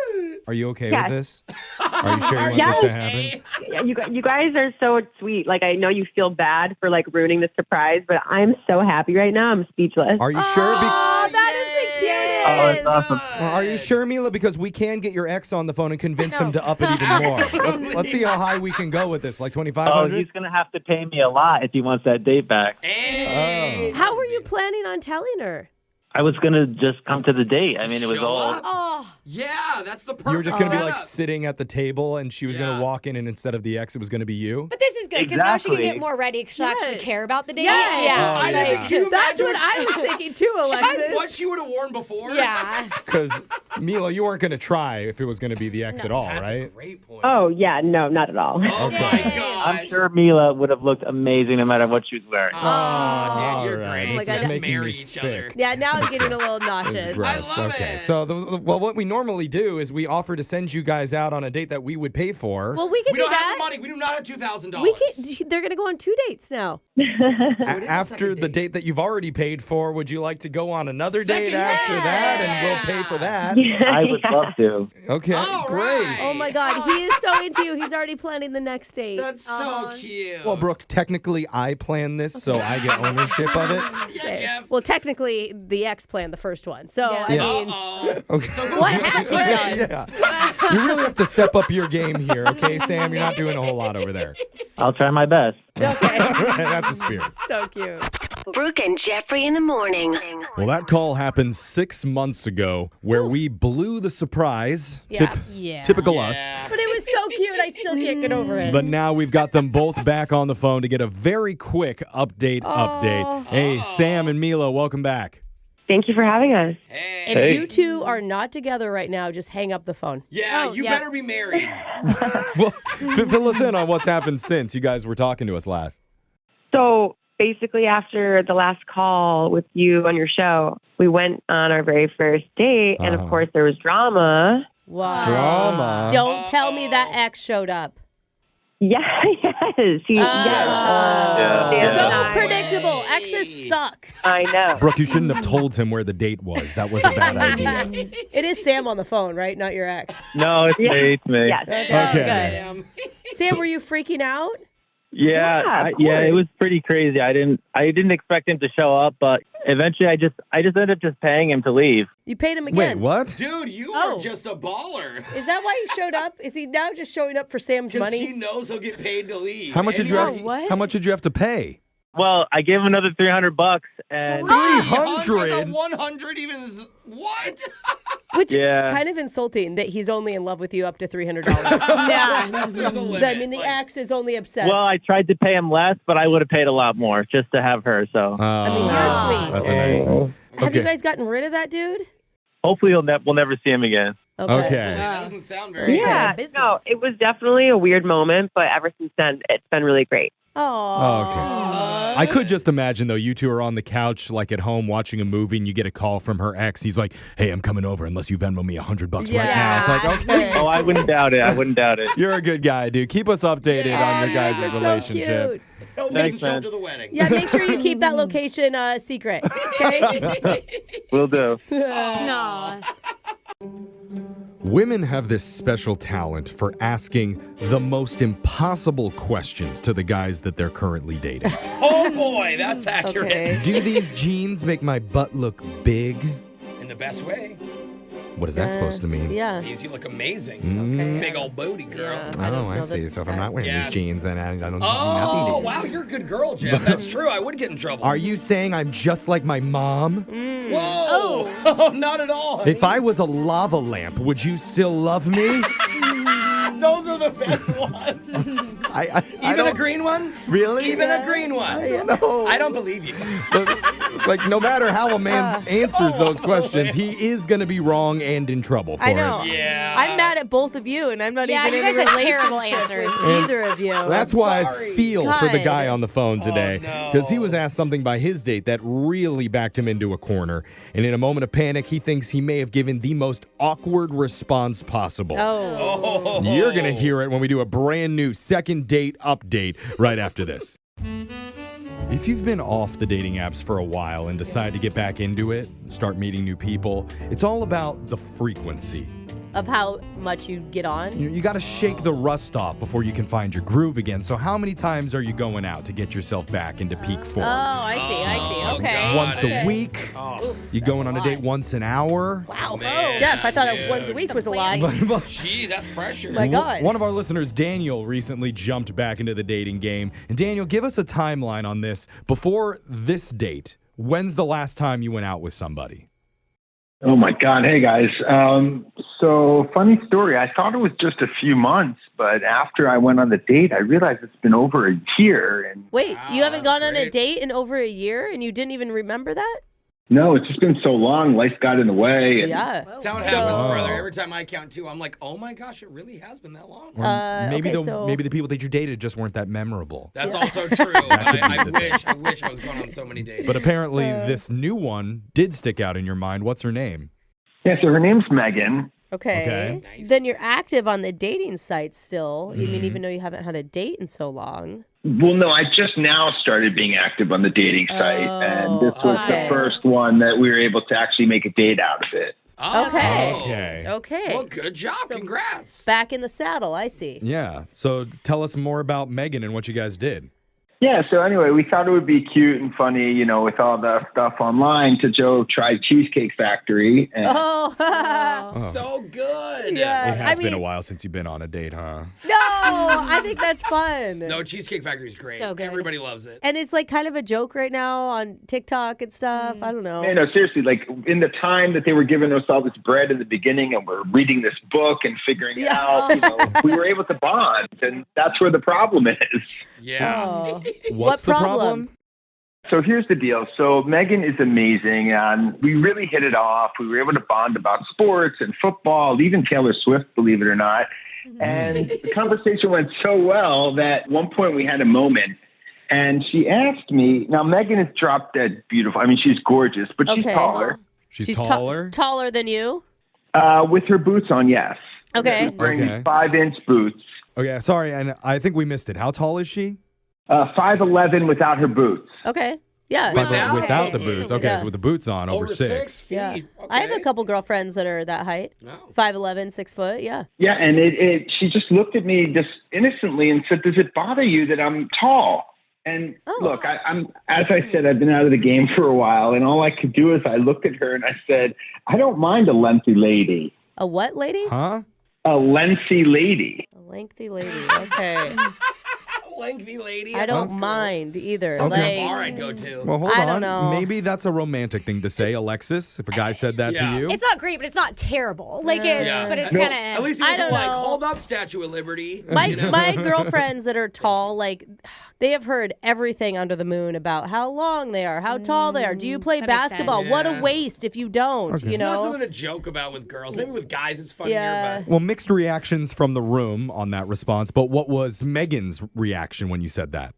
Are you okay Yes. with this? Are you sure you want Yes. this to happen? Yeah, you guys are so sweet. Like, I know you feel bad for like ruining the surprise, but I'm so happy right now. I'm speechless. Are you sure? Oh, that is the cutest. oh, it's awesome. Are you sure, Mila? Because we can get your ex on the phone and convince him to up it even more. Let's see how high we can go with this. Like Oh, 2,500? he's going to have to pay me a lot if he wants that date back. Hey. How were you planning on telling her? I was going to just come to the date. I mean, it was Show all. up? Oh, Yeah, that's the perfect You were just going to be like setup. sitting at the table and she was going Yeah. to walk in and instead of the ex, it was going to be you? but this is good because now she can Exactly. get more ready because she'll actually Yes. care about the date. Yes. Yeah. Oh, yeah. Can you That's imagine what I was thinking too, Imagine Alexis. what she would have worn before. Yeah. Because Mila, you weren't going to try if it was going to be the ex at all, That's a right? great point. Oh, yeah, no, not at all. Oh my God. I'm sure Mila would have looked amazing no matter what she was wearing. Oh, dude, you're all right. great. This my is God. making Marry me each sick. other. Yeah, now I'm getting a little nauseous. Gross. love Okay. it. So, what we normally do is we offer to send you guys out on a date that we would pay for. Well, we can We do don't have that. the money. We do not have $2,000. We can. They're gonna go on 2 dates now. After the date that you've already paid for, would you like to go on another date Second after date. that? And we'll pay for that. I would love to. Okay, All great. right. Oh my God, he is so into you. He's already planning the next date. That's so cute. Well, Brooke, technically I planned this, so I get ownership of it. Okay. Jeff. Well, technically, the ex planned the first one. So Yeah. I mean, Uh-oh. Okay. So who what gets has the he credit? done? Yeah. You really have to step up your game here, okay, Sam? You're not doing a whole lot over there. I'll try my best. Okay. That's a spirit. So cute. Brooke and Jeffrey in the morning. Well, that call happened 6 months ago where we blew the surprise. Yeah. Yeah. Typical us. But it was so cute. I still can't get over it. But now we've got them both back on the phone to get a very quick update. Hey, Sam and Mila, welcome back. Thank you for having us. If you two are not together right now, just hang up the phone. Yeah, Oh, you yeah. better be married. Well, fill us in on what's happened since you guys were talking to us last. So basically, after the last call with you on your show, we went on our very first date, and of course, there was drama. Wow. Drama. Don't tell me that ex showed up. Yeah, yes. Dan So and I- predictable. Exes suck. I know. Brooke, you shouldn't have told him where the date was. That was a bad idea. It is Sam on the phone, right? Not your ex. No, it's me. It's me. Yes. Okay. Sam. Sam, were you freaking out? Yeah, of yeah, it course. was pretty crazy. I didn't expect him to show up, but eventually I just ended up just paying him to leave. You paid him Wait, again. what? Dude, you Oh. are just a baller. Is that why he showed up? Is he now just showing up for Sam's Because money? he knows he'll get paid to leave. How much did you Anyway, have? what? How much did you have to pay? Well, I gave him another $300, and 300? The 100 even is what? Which Yeah. kind of insulting that he's only in love with you up to $300. Yeah. There's a limit. I mean, the ex is only obsessed. well, I tried to pay him less, but I would have paid a lot more just to have her. So I mean, you're sweet. That's a nice thing. Have you Okay. guys gotten rid of that dude? hopefully we'll never see him again. Okay. That doesn't sound very Yeah, business. no, it was definitely a weird moment, but ever since then, it's been really great. Oh. Okay. I could just imagine, though, you two are on the couch, like at home, watching a movie, and you get a call from her ex. He's like, hey, I'm coming over unless you Venmo me $100 right now. It's like, okay. Oh, I wouldn't doubt it. I wouldn't doubt it. You're a good guy, dude. Keep us updated on your guys' You're so relationship. cute. Hope he Thanks, doesn't show up man. to the wedding. Yeah, make sure you keep that location secret. Okay? Will do. No. Women have this special talent for asking the most impossible questions to the guys that they're currently dating. Oh boy, that's accurate. Okay. Do these jeans make my butt look big? In the best way. What is that supposed to mean? Yeah. Means you look amazing. Mm. Big old booty, girl. Oh, I know see. that- So if I'm not wearing Yes. these jeans, then I don't Oh, nothing to wow, you're a good girl, Jeff. That's true. I would get in trouble. Are you saying I'm just like my mom? Whoa! Oh, not at all. If I was a lava lamp, would you still love me? Those are the best ones. I Even a don't- green one? Really? Even a green one? No. I don't believe you. It's like no matter how a man answers those questions, he is going to be wrong and in trouble for I know. it. Yeah. I'm mad at both of you, and I'm not Yeah, even you in a guys have relationship terrible answers. with either of you. That's I'm why sorry. I feel for the God. guy on the phone today. no. Because he was asked something by his date that really backed him into a corner. And in a moment of panic, he thinks he may have given the most awkward response possible. Oh. You're going to hear it when we do a brand new second date update right after this. If you've been off the dating apps for a while and decide to get back into it, start meeting new people, it's all about the frequency. Of how much you get on. You got to shake the rust off before you can find your groove again. So how many times are you going out to get yourself back into peak form? Oh, I see. Okay. Once Okay. a week? Oh, You going on a date once an hour? Wow. Man, Jeff, I thought dude. once a week was a lot. Jeez, that's pressure. My God. One of our listeners, Daniel, recently jumped back into the dating game. And Daniel, give us a timeline on this. Before this date, when's the last time you went out with somebody? Oh my God. Hey guys. So funny story. I thought it was just a few months, but after I went on the date, I realized it's been over a year. And Wait, you haven't gone on a great. date in over a year and you didn't even remember that? No, it's just been so long. Life got in the way. And That's how it happens, brother. Every time I count 2, I'm like, oh my gosh, it really has been that long. Or maybe the people that you dated just weren't that memorable. That's also true. But I wish I was going on so many dates. But apparently this new one did stick out in your mind. What's her name? Yeah, so her name's Megan. Okay. Then you're active on the dating sites still. You mean even though you haven't had a date in so long? Well, no, I just now started being active on the dating site, and this was the first one that we were able to actually make a date out of it. Okay. Well, good job. Congrats. Back in the saddle, I see. Yeah. So tell us more about Megan and what you guys did. Yeah, so anyway, we thought it would be cute and funny, you know, with all the stuff online to go try Cheesecake Factory. And So good. Yeah, It has been a while since you've been on a date, huh? No, I think that's fun. No, Cheesecake Factory is great. So good. Everybody loves it. And it's like kind of a joke right now on TikTok and stuff. I don't know. Man, no, seriously, like in the time that they were giving us all this bread in the beginning and we're reading this book and figuring it out, you know, we were able to bond, and that's where the problem is. Yeah. What's the problem? So here's the deal. So Megan is amazing, and we really hit it off. We were able to bond about sports and football, even Taylor Swift, believe it or not. And the conversation went so well that at one point we had a moment, and she asked me, now Megan is drop dead beautiful. I mean, she's gorgeous, but she's taller. She's taller? Taller than you? With her boots on, yes. Okay. She's wearing 5-inch boots. Okay, sorry, and I think we missed it. How tall is she? 5'11" without her boots. Okay. Yeah. Without the boots. Okay, so with the boots on, over 6. Yeah. I have a couple girlfriends that are that height. 5'11", 6 foot. Yeah. Yeah, and she just looked at me just innocently and said, "Does it bother you that I'm tall?" And look, I'm as I said, I've been out of the game for a while, and all I could do is I looked at her and I said, "I don't mind a lengthy lady." A what lady? Huh? A lengthy lady. A lengthy lady. Okay. Lengthy lady. I don't mind either. Sounds like a Like, bar I'd go to. Well, hold I on. don't know. Maybe that's a romantic thing to say, Alexis, if a guy said that to you. It's not great, but it's not terrible. Like but it's kind of. At least he I wasn't don't like, know. hold up, Statue of Liberty. My girlfriends that are tall, like, they have heard everything under the moon about how long they are, how tall they are. Do you play basketball? sense. What a Yeah. waste if you don't, Okay. you It's not know? something to joke about with girls. Maybe with guys it's funnier, Yeah. Well, mixed reactions from the room on that response, but what was Megan's reaction when you said that?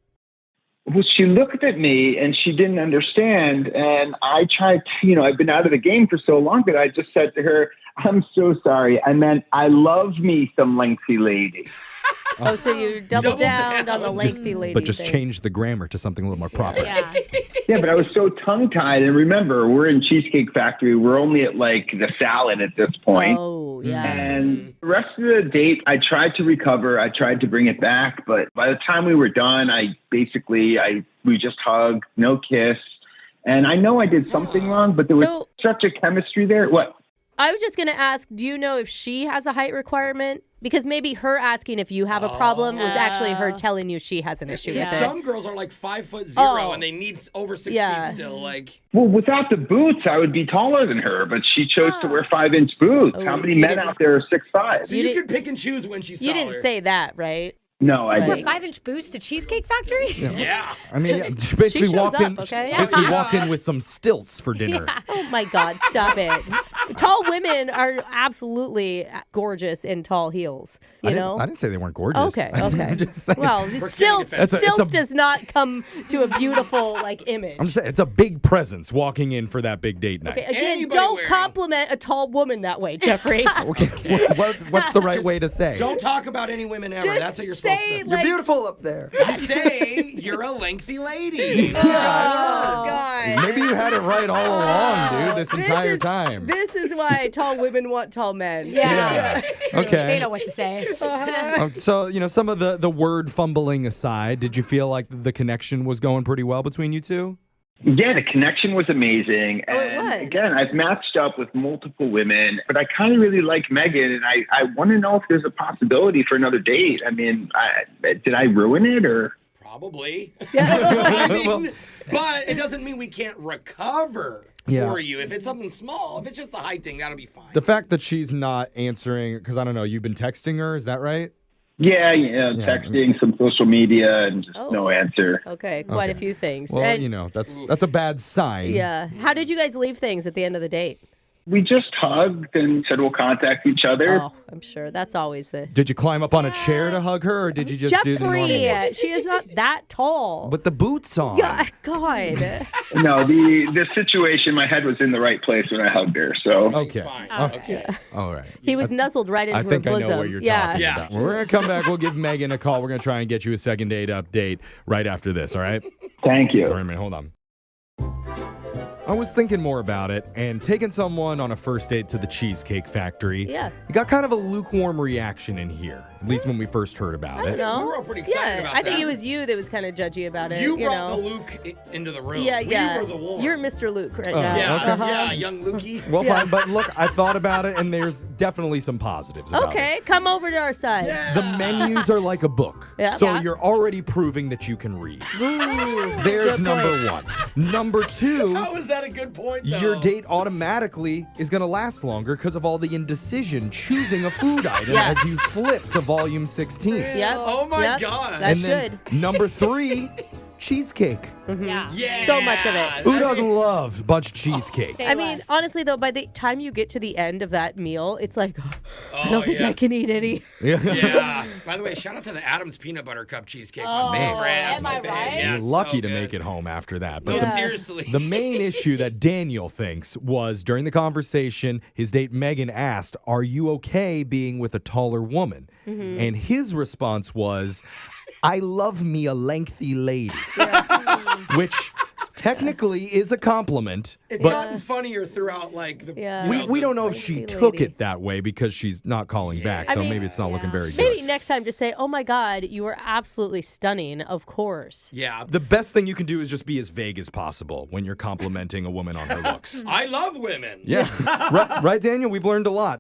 Well, she looked at me and she didn't understand. And I tried to, you know, I've been out of the game for so long that I just said to her, "I'm so sorry. I meant I love me some lengthy lady." Oh, so you doubled down on the lengthy lady But just thing. change the grammar to something a little more proper. Yeah, but I was so tongue-tied. And remember, we're in Cheesecake Factory. We're only at like the salad at this point. Oh, yeah. And the rest of the date, I tried to recover. I tried to bring it back. But by the time we were done, we just hugged, no kiss. And I know I did something wrong, but there was such a chemistry there. What? I was just going to ask, do you know if she has a height requirement? Because maybe her asking if you have a problem was actually her telling you she has an issue with it. Some girls are like 5'0" and they need over 6 feet still. Like, Well, without the boots, I would be taller than her, but she chose to wear 5-inch boots. How many men out there are 6'5"? so you could pick and choose when she's You taller. didn't say that, right? No, I We're didn't. 5-inch boots to Cheesecake Factory? Yeah. I mean, she basically shows walked in. up, okay? She basically walked in with some stilts for dinner. Oh my God, stop it. Tall women are absolutely gorgeous in tall heels, you know? I didn't say they weren't gorgeous. Okay. I'm just saying. Well, stilts It's a- does not come to a beautiful like image. I'm just saying, it's a big presence walking in for that big date night. Okay, again, don't compliment a tall woman that way, Jeffrey. Okay, what's the right way to say? Don't talk about any women ever. Just That's what you're supposed to say. say, like- You're beautiful up there. You say you're a lengthy lady. Oh, God. Maybe you had it right all along, dude, this entire time. This is why tall women want tall men. Yeah. Okay. They know what to say. So, you know, some of the word fumbling aside, did you feel like the connection was going pretty well between you two? Yeah, the connection was amazing. Oh, it And was. again, I've matched up with multiple women, but I kind of really like Megan, and I want to know if there's a possibility for another date. I mean, did I ruin it or? Probably. I mean, but it doesn't mean we can't recover for you. If it's something small, if it's just the height thing, that'll be fine. The fact that she's not answering, because I don't know, you've been texting her, is that right? Yeah, texting, some social media, and just no answer. Okay, quite a few things. Well, And- that's a bad sign. Yeah. How did you guys leave things at the end of the date? We just hugged and said we'll contact each other. Oh, I'm sure that's always the. Did you climb up on a chair to hug her, or did you just do the normal? Jeffrey, she is not that tall. With the boots on. Yeah, God. No, the situation, my head was in the right place when I hugged her. So Okay. Okay. All right. He was nuzzled right into I think her I bosom. know what you're yeah. talking about. We're going to come back. We'll give Megan a call. We're going to try and get you a second date update right after this, all right? Thank you. All right, man, hold on. I was thinking more about it, and taking someone on a first date to the Cheesecake Factory. Yeah. It got kind of a lukewarm reaction in here, at least when we first heard about I don't it. know. We were all pretty excited about I think that. it was you that was kind of judgy about it. You You brought know. the Luke into the room. Yeah, yeah. We were the warm. You're Mr. Luke right Oh, now. Yeah, okay. yeah, young Lukey. Well, fine, but look, I thought about it, and there's definitely some positives about it. Okay, come over to our side. The menus are like a book, Yeah. so Yeah. you're already proving that you can read. Ooh, There's good number point. one. Number two, How is that a good point, though? your date automatically is going to last longer because of all the indecision choosing a food item Yeah. as you flip to volume 16. Yep. Oh, my Yep. God. That's and then good. number three, cheesecake. Yeah. Yeah. So much of it. Who doesn't love a bunch of cheesecake? Say I mean, less. honestly, though, by the time you get to the end of that meal, it's like, I Oh, don't think yeah. I can eat any. Yeah. By the way, shout out to the Adams peanut butter cup cheesecake. My favorite. That's am my I favorite. right? Yeah, You're it's lucky so to good. make it home after that. No, But the, seriously. the main issue that Daniel thinks was during the conversation, his date Megan asked, "Are you okay being with a taller woman?" And his response was, "I love me a lengthy lady," which technically is a compliment. It's but gotten funnier throughout, like, the. Yeah. you we, know, we the- don't know if she lengthy took lady. it that way because she's not calling back, I so mean, maybe it's not looking very good. Maybe next time just say, oh my God, you were absolutely stunning, of course. Yeah. The best thing you can do is just be as vague as possible when you're complimenting a woman on her looks. I love women. Yeah. right, Daniel? We've learned a lot.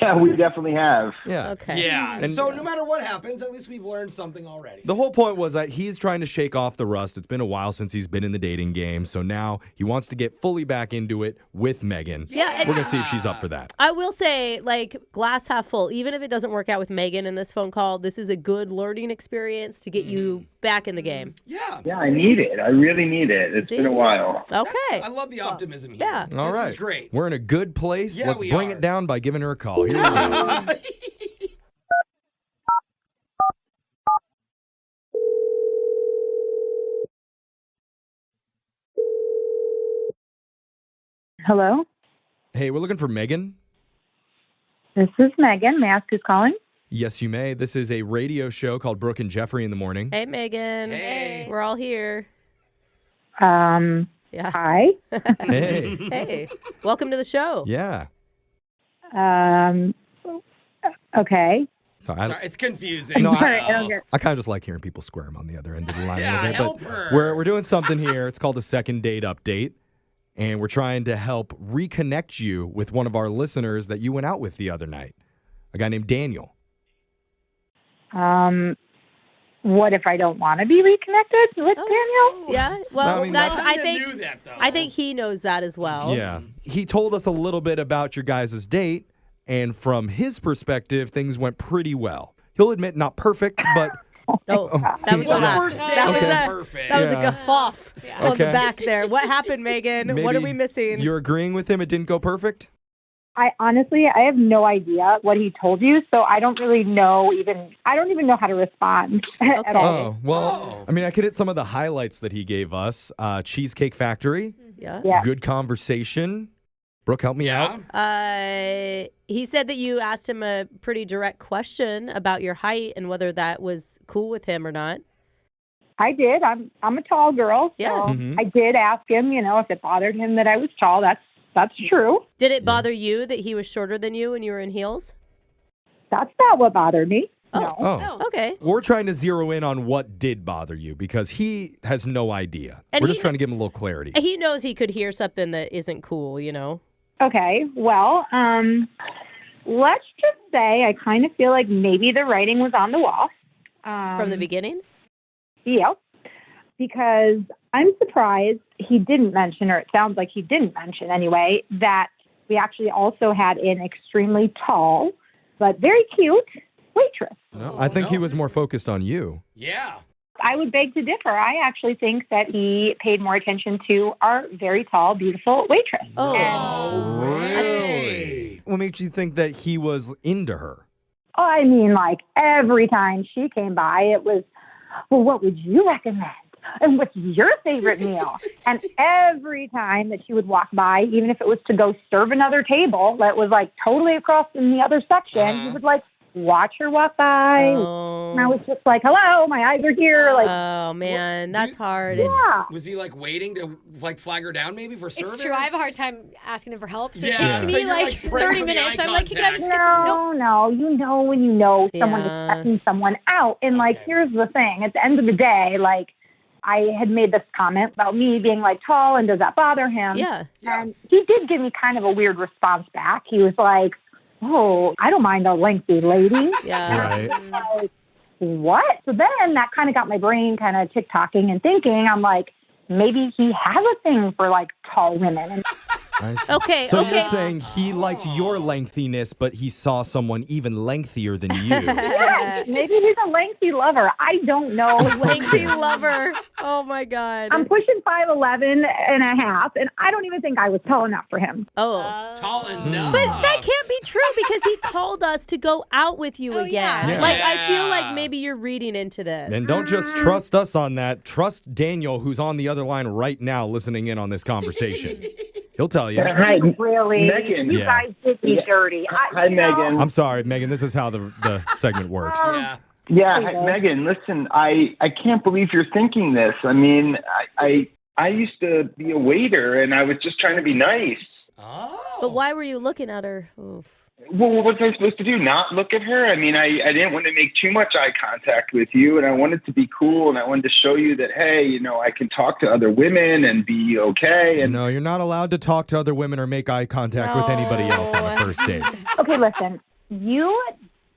Yeah, we definitely have. Yeah. Okay. Yeah. And- So no matter what happens, at least we've learned something already. The whole point was that he's trying to shake off the rust. It's been a while since he's been in the dating game, so now he wants to get fully back into it with Megan. Yeah, and- We're going to see if she's up for that. I will say, like, glass half full. Even if it doesn't work out with Megan in this phone call, this is a good learning experience to get you back in the game. Yeah. Yeah, I need it. I really need it. It's been a while. Okay. I love the optimism here. Yeah. All This right. is great. We're in a good place. Yeah, Let's we bring are. it down by giving her a call. Here we go. Hello, Hey, we're looking for Megan. this is Megan. May I ask who's calling? Yes, you may. This is a radio show called Brooke and Jeffrey in the Morning. Hey, Megan. Hey. We're all here. Yeah. Hi. Hey. Hey. Welcome to the show. Yeah. Okay. So Sorry, it's confusing. No, Sorry, I don't get. I kind of just like hearing people squirm on the other end of the line Yeah, a little help bit. her. But we're doing something here. It's called the second date update. And we're trying to help reconnect you with one of our listeners that you went out with the other night. A guy named Daniel. What if I don't want to be reconnected with Daniel? Yeah. Well, I mean, that's. that's- I think. knew that, though. I think he knows that as well. Yeah. He told us a little bit about your guys' date. And from his perspective, things went pretty well. He'll admit not perfect, but Oh, that was a Well, laugh. first date That was wasn't a perfect. that was a Yeah. guffaw on the Okay. back there. What happened, Megan? What are maybe we missing? You're agreeing with him? It didn't go perfect? I honestly, I have no idea what he told you, so I don't really know I don't even know how to respond at all. Oh, well, I mean, I could hit some of the highlights that he gave us. Cheesecake Factory. Yeah. Yeah. Good conversation. Brooke, help me out. He said that you asked him a pretty direct question about your height and whether that was cool with him or not. I did. I'm a tall girl, so Yeah. Mhm. I did ask him, if it bothered him that I was tall. That's true. Did it bother you that he was shorter than you when you were in heels? That's not what bothered me. No. Oh. Okay. We're trying to zero in on what did bother you because he has no idea. And We're he just trying to give him a little clarity. He knows he could hear something that isn't cool, you know? Okay, well, let's just say I kind of feel like maybe the writing was on the wall. From the beginning? Yep. Because I'm surprised he didn't mention, or it sounds like he didn't mention anyway, that we actually also had an extremely tall, but very cute waitress. No, I think he was more focused on you. Yeah. I would beg to differ. I actually think that he paid more attention to our very tall, beautiful waitress. Really? What makes you think that he was into her? I mean, like, every time she came by, it was, well, what would you recommend? And what's your favorite meal? And every time that she would walk by, even if it was to go serve another table that was, like, totally across in the other section, he would, like, watch her walk by. And I was just like, hello, my eyes are here. Like, oh, man, that's hard. Yeah. Was he like waiting to like flag her down maybe for service? It's true. I have a hard time asking them for help, so Yeah. it takes So me you're, like like, 30 minutes. I'm like, can I just get some? Nope. No, you know when you know someone is checking someone out. And, like, here's the thing. At the end of the day, like, I had made this comment about me being, like, tall, and does that bother him? Yeah. And he did give me kind of a weird response back. He was like, oh, I don't mind a lengthy lady. Yeah. Right. Like, what? So then that kind of got my brain kind of tick-tocking and thinking. I'm like, maybe he has a thing for, like, tall women. And Okay, So okay. you're saying he liked your lengthiness, but he saw someone even lengthier than you. yeah, maybe he's a lengthy lover. I don't know. Lengthy lover. Oh, my God. I'm pushing 5'11" and a half, and I don't even think I was tall enough for him. Oh. Tall enough. But that can't be true because he called us to go out with you again. Yeah. Like, I feel like maybe you're reading into this. And don't just trust us on that. Trust Daniel, who's on the other line right now listening in on this conversation. He'll tell you. Hi, Really? Megan. You Yeah. guys did me dirty. Hi, Megan. I'm sorry, Megan. This is how the segment works. Yeah. Yeah, hi, Megan. Listen, I can't believe you're thinking this. I mean, I used to be a waiter, and I was just trying to be nice. But why were you looking at her? Oof. Well, what was I supposed to do? Not look at her? I mean, I didn't want to make too much eye contact with you, and I wanted to be cool, and I wanted to show you that, hey, you know, I can talk to other women and be okay. And No, you're not allowed to talk to other women or make eye contact with anybody else on a first date. Okay, listen. You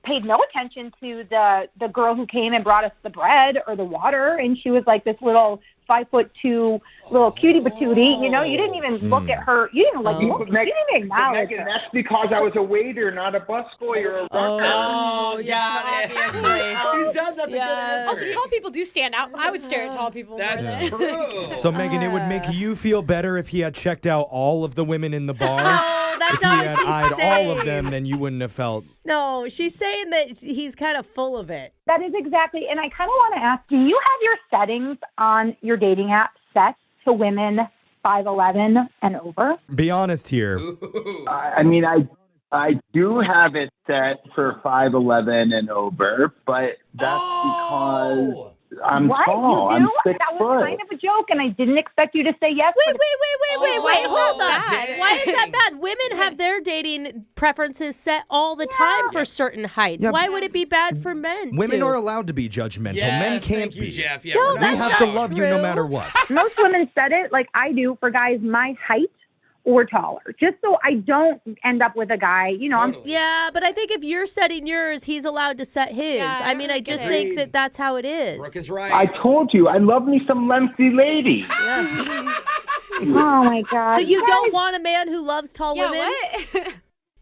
paid no attention to the girl who came and brought us the bread or the water, and she was like this little 5'2" little cutie patootie. You know, you didn't even look at her. You didn't like look. You didn't even acknowledge Megan, her. that's because I was a waiter, not a busboy or a worker. Oh, yeah. He does. That's a good answer. Also, tall people do stand out. I would stare at tall people. That's more than- true. So, Megan, it would make you feel better if he had checked out all of the women in the bar. No, that's if he not had what she's eyed saying. all of them, then you wouldn't have felt. No, she's saying that he's kind of full of it. That is exactly. And I kind of want to ask, do you have your settings on your dating app set to women 5'11" and over? Be honest here. I mean, I do have it set for 5'11" and over, but that's because I'm what? tall. You I'm do? 6 That was foot. kind of a joke, and I didn't expect you to say yes. Wait, hold on. dang. Why is that bad? Women have their dating preferences set all the time for certain heights. Yeah, Why would it be bad for men? Women too? are allowed to be judgmental. Yes, Men can't thank you, be. Jeff. Yeah, No, we're not- We that's have to not love you no true. matter what. Most women said it like I do for guys my height or taller, just so I don't end up with a guy, you know, Totally. Yeah, but I think if you're setting yours, he's allowed to set his. Yeah, I mean, I just it. think that that's how it is. Brooke is right. I told you, I love me some lengthy lady. oh my God. So you don't want a man who loves tall Yeah, women? what?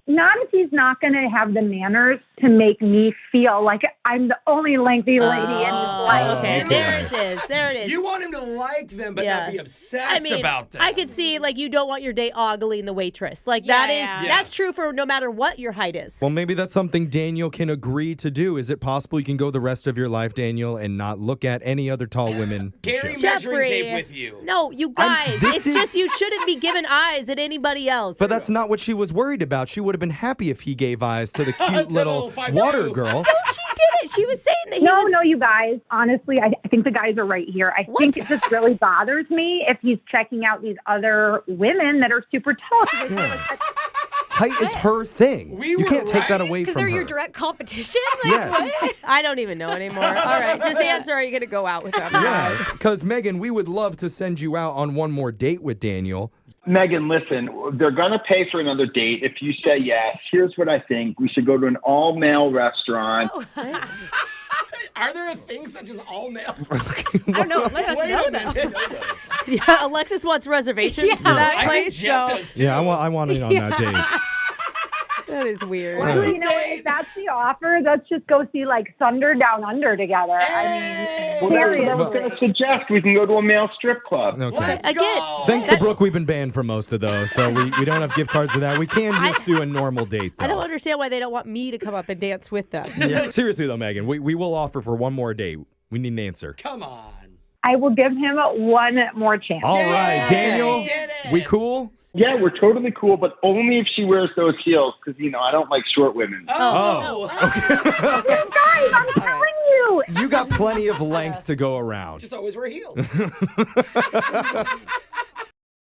Not if he's not going to have the manners to make me feel like I'm the only lengthy lady in his life. Okay, Oh, there it is. There it is. You want him to like them, but Yeah. not be obsessed I mean, about them. I could see like you don't want your date ogling the waitress. Like that is Yeah. that's true for no matter what your height is. Well, maybe that's something Daniel can agree to do. Is it possible you can go the rest of your life, Daniel, and not look at any other tall women? Carry Shit. measuring Jeffrey. tape with you. No, you guys. this It's is- just you shouldn't be giving eyes at anybody else. But that's not what she was worried about. She would have been happy if he gave eyes to the To cute the little little 5'2". water girl. No, she did it. She was saying that he No, was no, you guys. Honestly, I think the guys are right here. I think it just really bothers me if he's checking out these other women that are super tall. 'Cause I feel like that's- Height is her thing. We You were can't take that right. away Because from they're her. your direct competition? Like, Yes. what? I don't even know anymore. All right, just answer. Are you going to go out with them? Yeah, because Megan, we would love to send you out on one more date with Daniel. Megan, listen, they're going to pay for another date. If you say yes, here's what I think. We should go to an all-male restaurant. Are there a thing such as all male? I don't know. Let us Wait know, a minute. though. Yeah, Alexis wants reservations to that I think place. Jeff So does too. Yeah, I want in on that date. That is weird. Well, you know, if that's the offer, let's just go see like Thunder Down Under together. I mean, Well, that's what I was going to suggest. We can go to a male strip club. Okay. Again, Thanks to Brooke, we've been banned from most of those, so we don't have gift cards for that. We can just do a normal date, though. I don't understand why they don't want me to come up and dance with them. Yeah. Seriously, though, Megan, we will offer for one more date. We need an answer. Come on. I will give him one more chance. All right, Daniel, we cool? Yeah, we're totally cool, but only if she wears those heels, because, I don't like short women. Oh. Okay. Guys, I'm telling you. You got plenty of length to go around. Just always wear heels.